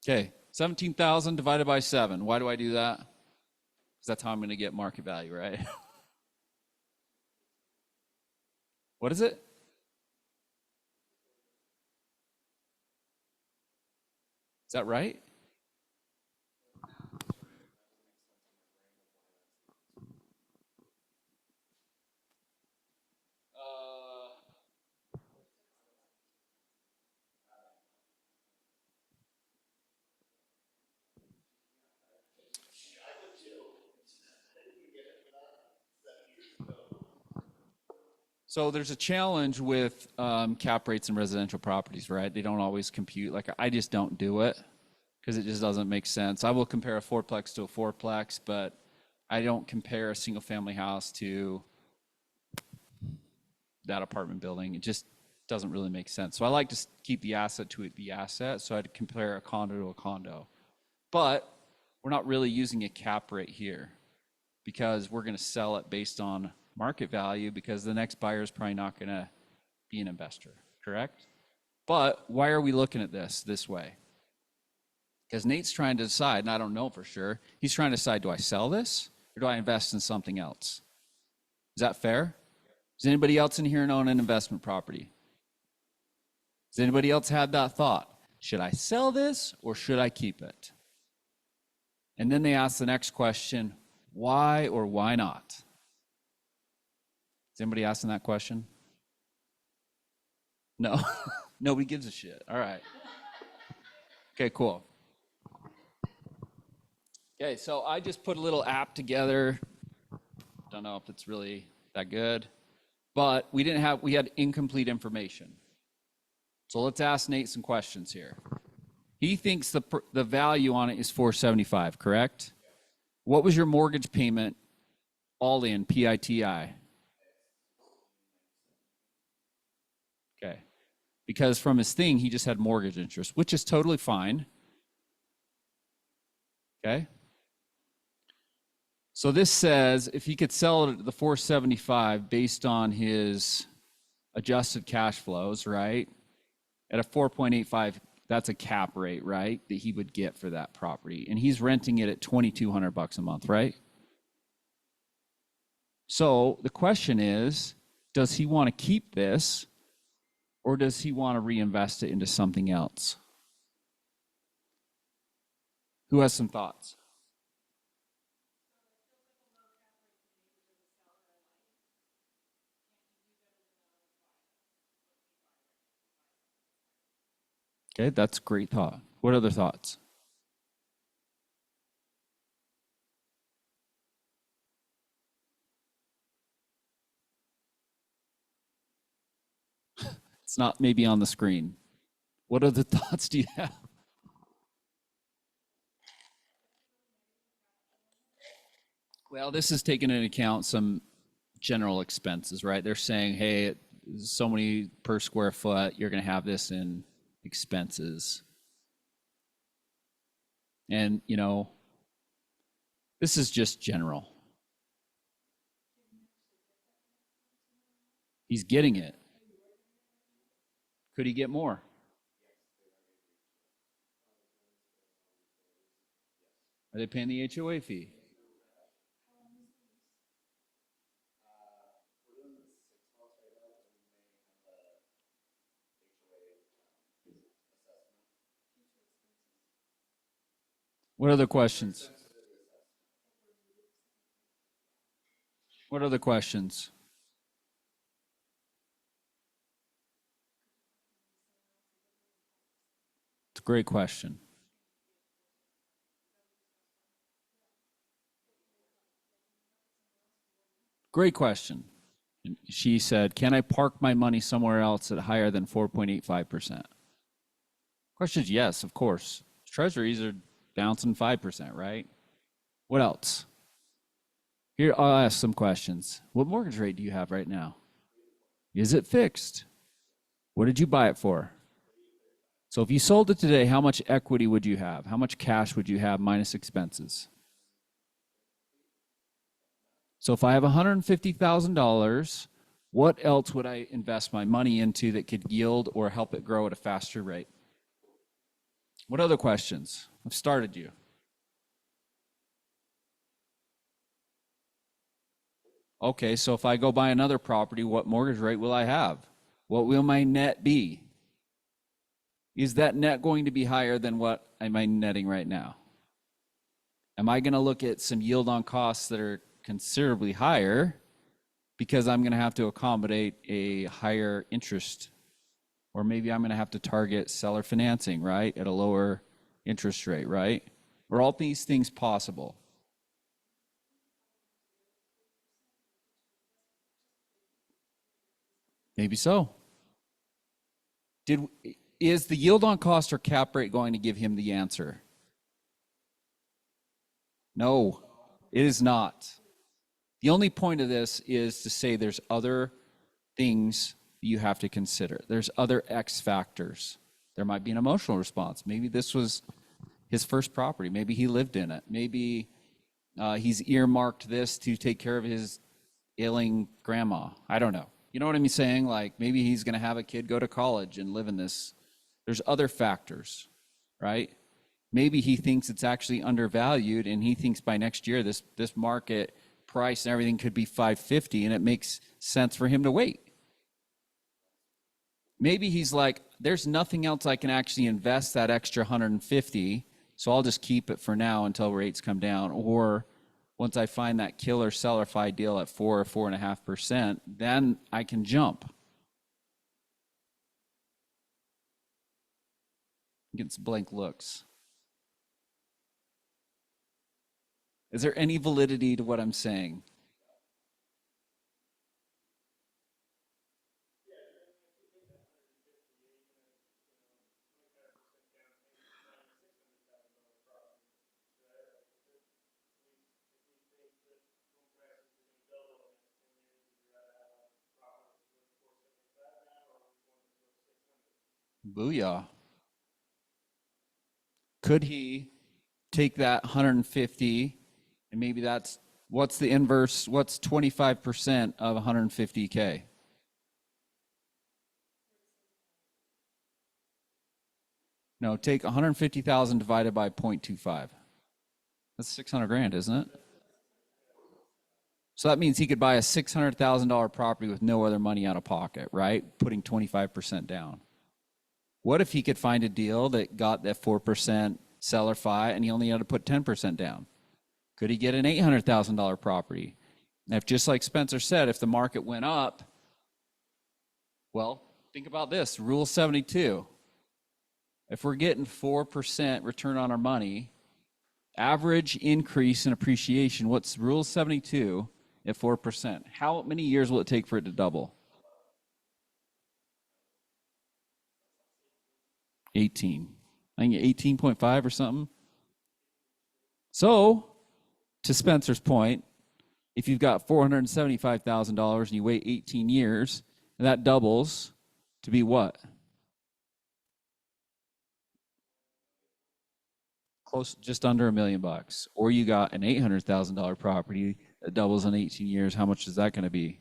S1: Okay, 17,000 divided by 7. Why do I do that? Because that's how I'm going to get market value, right? What is it? Is that right? So there's a challenge with cap rates in residential properties, right? They don't always compute. Like, I just don't do it because it just doesn't make sense. I will compare a fourplex to a fourplex, but I don't compare a single family house to that apartment building. It just doesn't really make sense. So I like to keep the asset to the asset. So I'd compare a condo to a condo. But we're not really using a cap rate here because we're going to sell it based on market value because the next buyer is probably not going to be an investor, correct? But why are we looking at this way? Because Nate's trying to decide, and I don't know for sure, he's trying to decide, do I sell this or do I invest in something else? Is that fair? Does anybody else in here own an investment property? Does anybody else had that thought? Should I sell this or should I keep it? And then they ask the next question, why or why not? Is anybody asking that question? No? Nobody gives a shit. All right. Okay, cool. Okay, so I just put a little app together. Don't know if it's really that good, but we had incomplete information. So let's ask Nate some questions here. He thinks the value on it is $475, correct? What was your mortgage payment all in PITI? Okay. Because from his thing, he just had mortgage interest, which is totally fine. Okay. So this says if he could sell it at the 475 based on his adjusted cash flows, right? At a 4.85, that's a cap rate, right? That he would get for that property. And he's renting it at $2,200 a month, right? So the question is, does he want to keep this or does he want to reinvest it into something else? Who has some thoughts? Okay, that's a great thought. What other thoughts? It's not maybe on the screen. What other thoughts do you have? Well, this is taking into account some general expenses, right? They're saying, hey, so many per square foot, you're going to have this in expenses. And, this is just general. He's getting it. Could he get more? Are they paying the HOA fee? What other questions? What other questions? It's a great question. Great question. And she said, can I park my money somewhere else at higher than 4.85%? Question is yes, of course. Treasuries are bouncing 5%, right? What else? Here, I'll ask some questions. What mortgage rate do you have right now? Is it fixed? What did you buy it for? So if you sold it today, how much equity would you have? How much cash would you have minus expenses? So if I have $150,000, what else would I invest my money into that could yield or help it grow at a faster rate? What other questions? I've started you. Okay, so if I go buy another property, what mortgage rate will I have? What will my net be? Is that net going to be higher than what am I netting right now? Am I going to look at some yield on costs that are considerably higher because I'm going to have to accommodate a higher interest? Or maybe I'm going to have to target seller financing, right, at a lower interest rate, right? Are all these things possible? Maybe so. Is the yield on cost or cap rate going to give him the answer? No, it is not. The only point of this is to say there's other things you have to consider. There's other X factors. There might be an emotional response. Maybe this was his first property. Maybe he lived in it. Maybe he's earmarked this to take care of his ailing grandma. I don't know. You know what I'm saying? Like maybe he's going to have a kid go to college and live in this. There's other factors, right? Maybe he thinks it's actually undervalued and he thinks by next year this market price and everything could be 550 and it makes sense for him to wait. Maybe he's like, there's nothing else I can actually invest that extra 150, so I'll just keep it for now until rates come down. Or once I find that killer sellerfi deal at 4 or 4.5%, then I can jump. Get some blank looks. Is there any validity to what I'm saying? Booyah. Could he take that 150 and maybe that's, what's the inverse, what's 25% of 150K? No, take 150,000 divided by 0.25. That's 600 grand, isn't it? So that means he could buy a $600,000 property with no other money out of pocket, right? Putting 25% down. What if he could find a deal that got that 4% seller fi and he only had to put 10% down? Could he get an $800,000 property? And if, just like Spencer said, if the market went up, well, think about this, Rule 72. If we're getting 4% return on our money, average increase in appreciation, what's Rule 72 at 4%? How many years will it take for it to double? 18. I think 18.5 or something. So, to Spencer's point, if you've got $475,000 and you wait 18 years, and that doubles to be what? Close, just under $1 million. Or you got an $800,000 property that doubles in 18 years. How much is that going to be?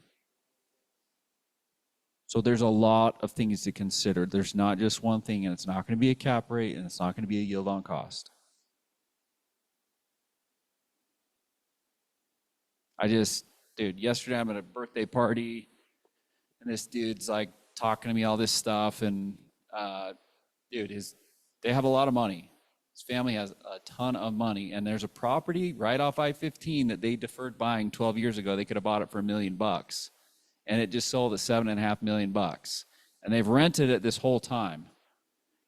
S1: So there's a lot of things to consider. There's not just one thing, and it's not going to be a cap rate, and it's not going to be a yield on cost. Dude, yesterday I'm at a birthday party, and this dude's like talking to me all this stuff, and dude, they have a lot of money. His family has a ton of money, and there's a property right off I-15 that they deferred buying 12 years ago. They could have bought it for $1 million. And it just sold at $7.5 million. And they've rented it this whole time.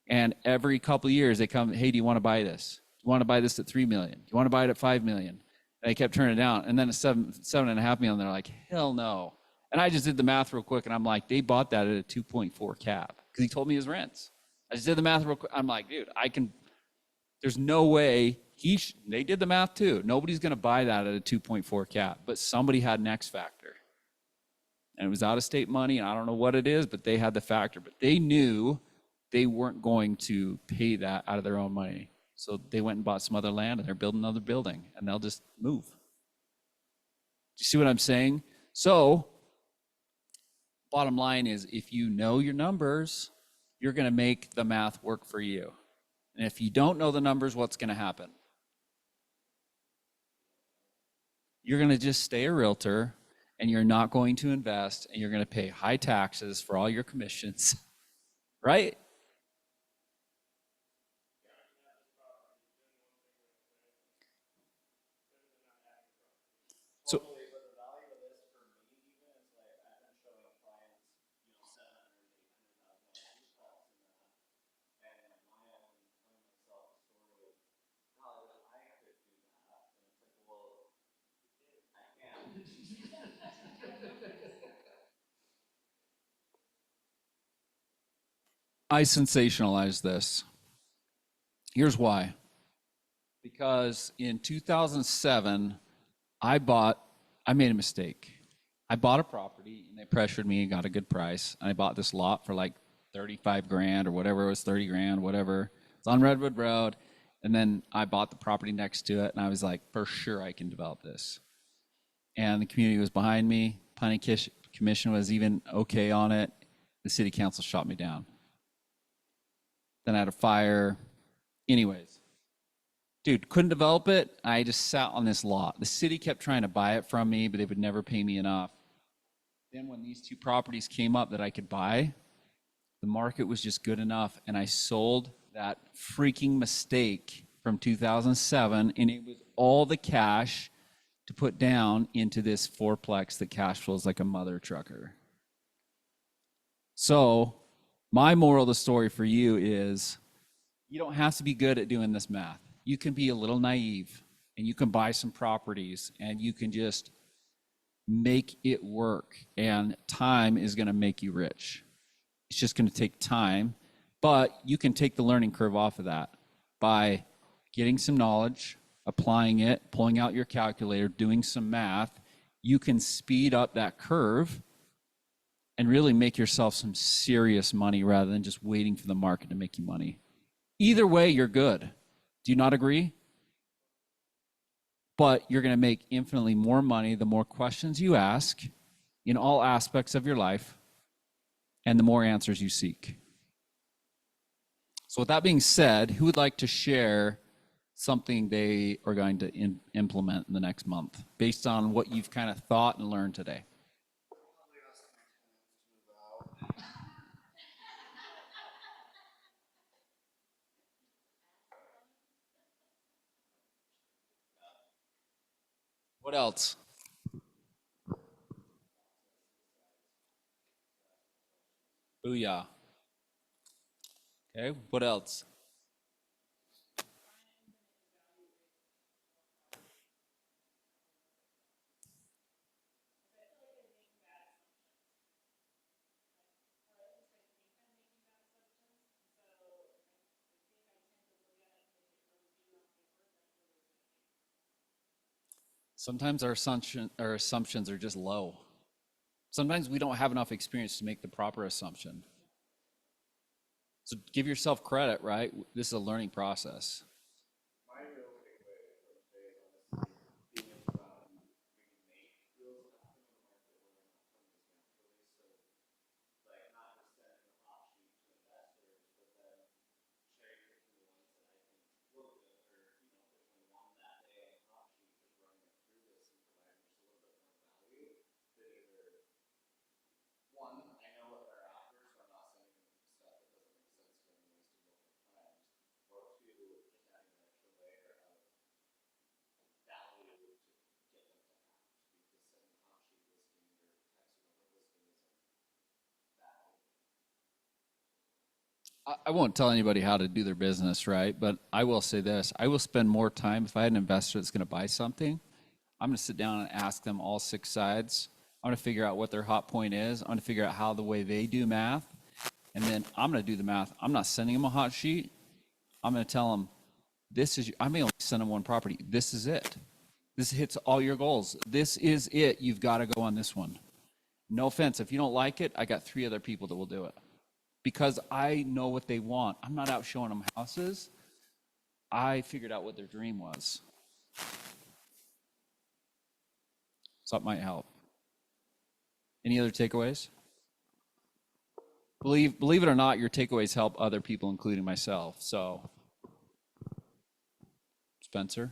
S1: And every couple of years they come, hey, do you want to buy this? Do you want to buy this at $3 million? Do you want to buy it at $5 million? And they kept turning it down. And then a 7.5 million, they're like, hell no. And I just did the math real quick, and I'm like, they bought that at a 2.4 cap because he told me his rents. I just did the math real quick. I'm like, dude, there's no way they did the math too. Nobody's going to buy that at a 2.4 cap, but somebody had an X factor. And it was out of state money, and I don't know what it is, but they had the factor. But they knew they weren't going to pay that out of their own money. So they went and bought some other land, and they're building another building, and they'll just move. Do you see what I'm saying? So bottom line is, if you know your numbers, you're going to make the math work for you. And if you don't know the numbers, what's going to happen? You're going to just stay a realtor, and you're not going to invest, and you're going to pay high taxes for all your commissions, right? So, I sensationalize this. Here's why. Because in 2007, I made a mistake. I bought a property, and they pressured me and got a good price. And I bought this lot for like 35 grand or whatever it was, 30 grand, whatever. It's on Redwood Road. And then I bought the property next to it, and I was like, for sure I can develop this. And the community was behind me. Planning Commission was even okay on it. The city council shot me down. Then I had a fire. Anyways, dude, couldn't develop it. I just sat on this lot. The city kept trying to buy it from me, but they would never pay me enough. Then when these two properties came up that I could buy, the market was just good enough, and I sold that freaking mistake from 2007, and it was all the cash to put down into this fourplex that cash flows like a mother trucker. So my moral of the story for you is, you don't have to be good at doing this math. You can be a little naive, and you can buy some properties, and you can just make it work. And time is going to make you rich. It's just going to take time, but you can take the learning curve off of that by getting some knowledge, applying it, pulling out your calculator, doing some math. You can speed up that curve and really make yourself some serious money rather than just waiting for the market to make you money. Either way, you're good. Do you not agree? But you're going to make infinitely more money the more questions you ask in all aspects of your life and the more answers you seek. So with that being said, who would like to share something they are going to implement in the next month based on what you've kind of thought and learned today? What else? Booyah. Okay, what else? Sometimes our assumptions are just low. Sometimes we don't have enough experience to make the proper assumption. So give yourself credit, right? This is a learning process. I won't tell anybody how to do their business, right? But I will say this. I will spend more time if I had an investor that's going to buy something. I'm going to sit down and ask them all 6 sides. I'm going to figure out what their hot point is. I'm going to figure out how the way they do math. And then I'm going to do the math. I'm not sending them a hot sheet. I'm going to tell them, I may only send them one property. This is it. This hits all your goals. This is it. You've got to go on this one. No offense. If you don't like it, I got 3 other people that will do it. Because I know what they want. I'm not out showing them houses. I figured out what their dream was. So that might help. Any other takeaways? Believe it or not, your takeaways help other people, including myself. So, Spencer?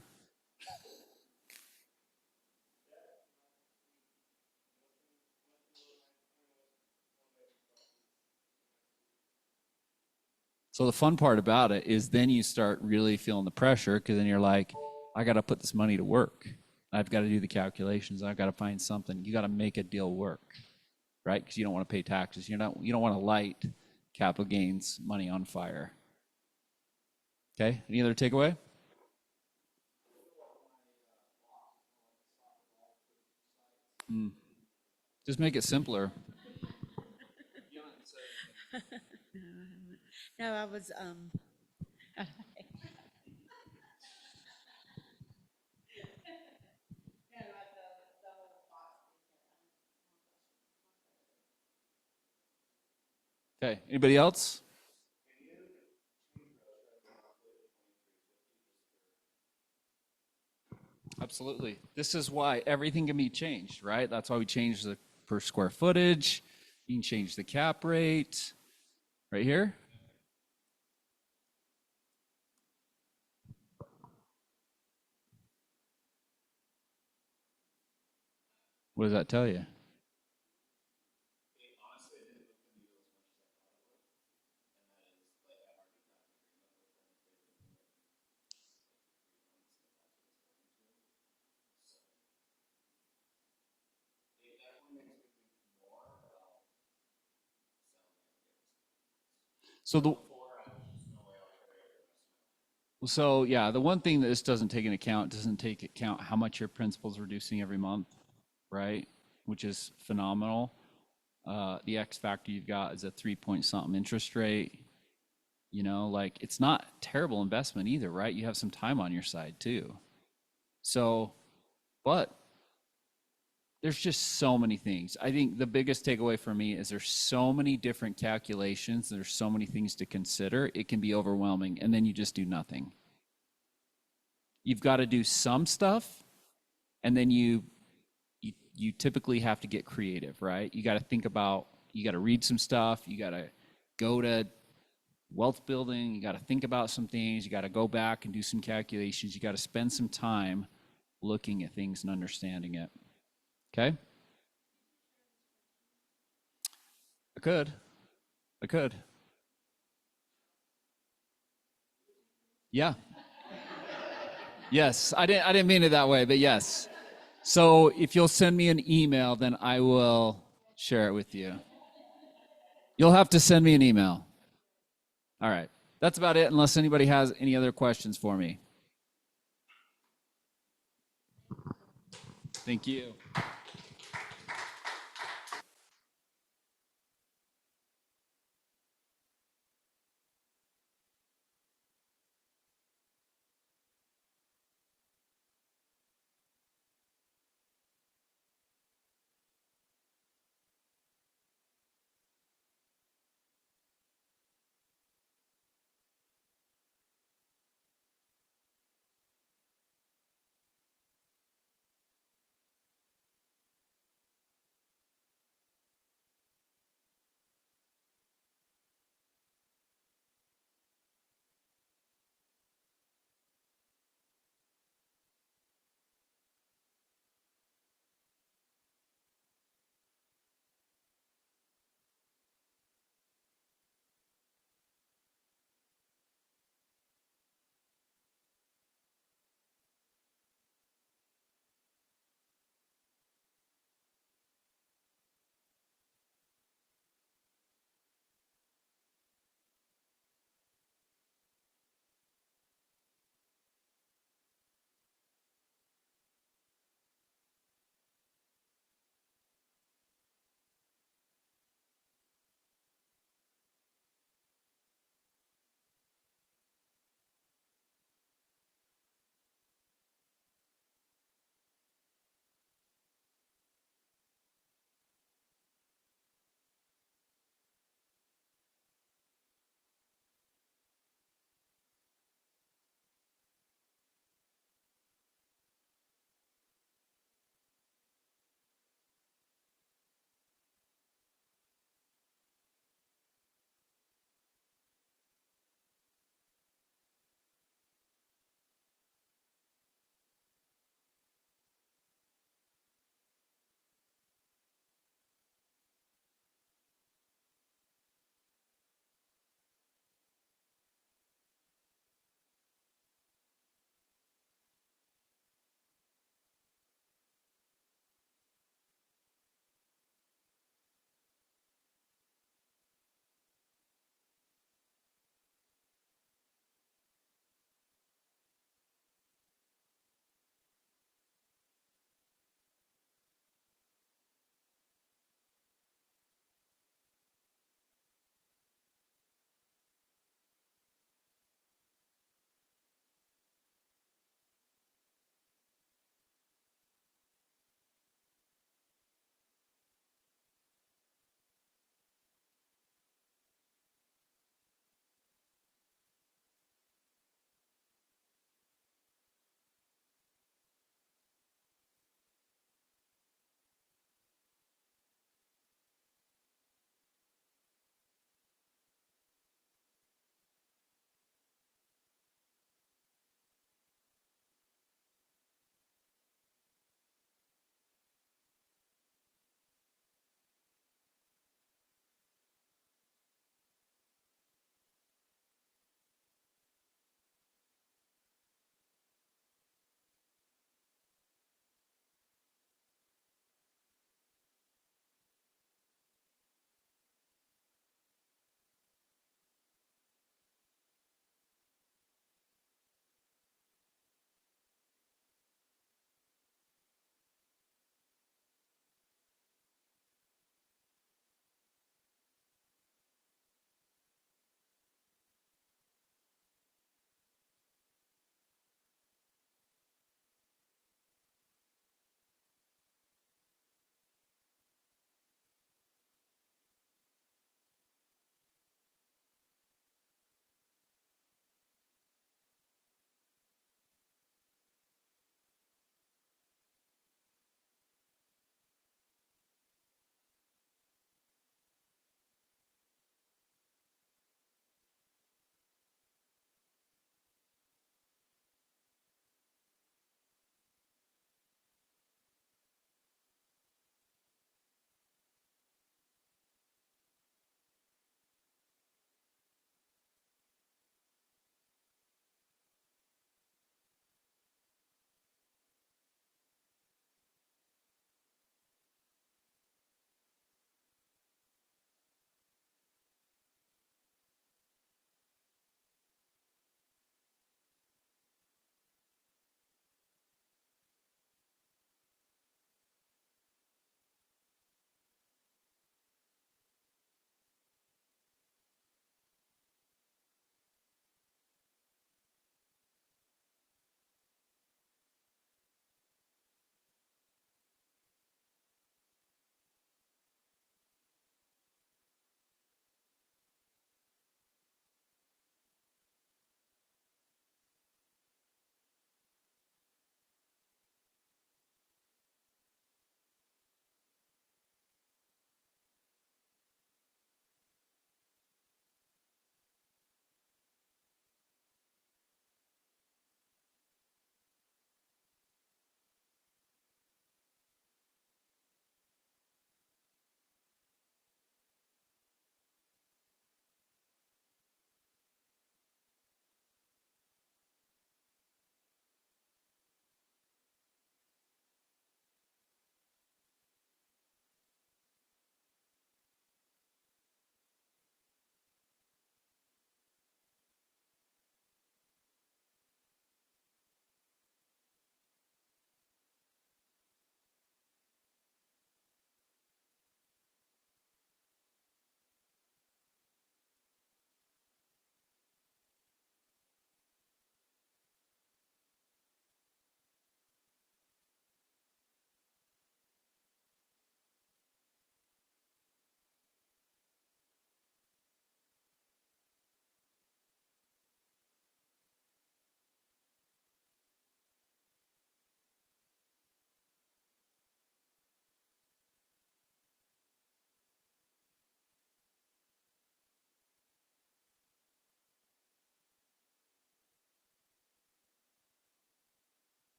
S1: So the fun part about it is then you start really feeling the pressure, because then you're like, I got to put this money to work. I've got to do the calculations. I've got to find something. You got to make a deal work, right? Because you don't want to pay taxes. You don't want to light capital gains money on fire. Okay. Any other takeaway? Just make it simpler.
S3: No, I was,
S1: Okay. Anybody else? Absolutely. This is why everything can be changed, right? That's why we changed the per square footage. You can change the cap rate right here. What does that tell you? So yeah, the one thing that this doesn't take into account, how much your principal's reducing every month, right? Which is phenomenal. The X factor you've got is a 3 point something interest rate. You know, like it's not terrible investment either, right? You have some time on your side too. So, but there's just so many things. I think the biggest takeaway for me is there's so many different calculations. There's so many things to consider. It can be overwhelming, and then you just do nothing. You've got to do some stuff, and then you typically have to get creative, right? You got to think about, you got to read some stuff. You got to go to wealth building. You got to think about some things. You got to go back and do some calculations. You got to spend some time looking at things and understanding it. Okay? I could. Yeah. Yes, I didn't mean it that way, but yes. So if you'll send me an email, then I will share it with you. You'll have to send me an email. All right. That's about it, unless anybody has any other questions for me. Thank you.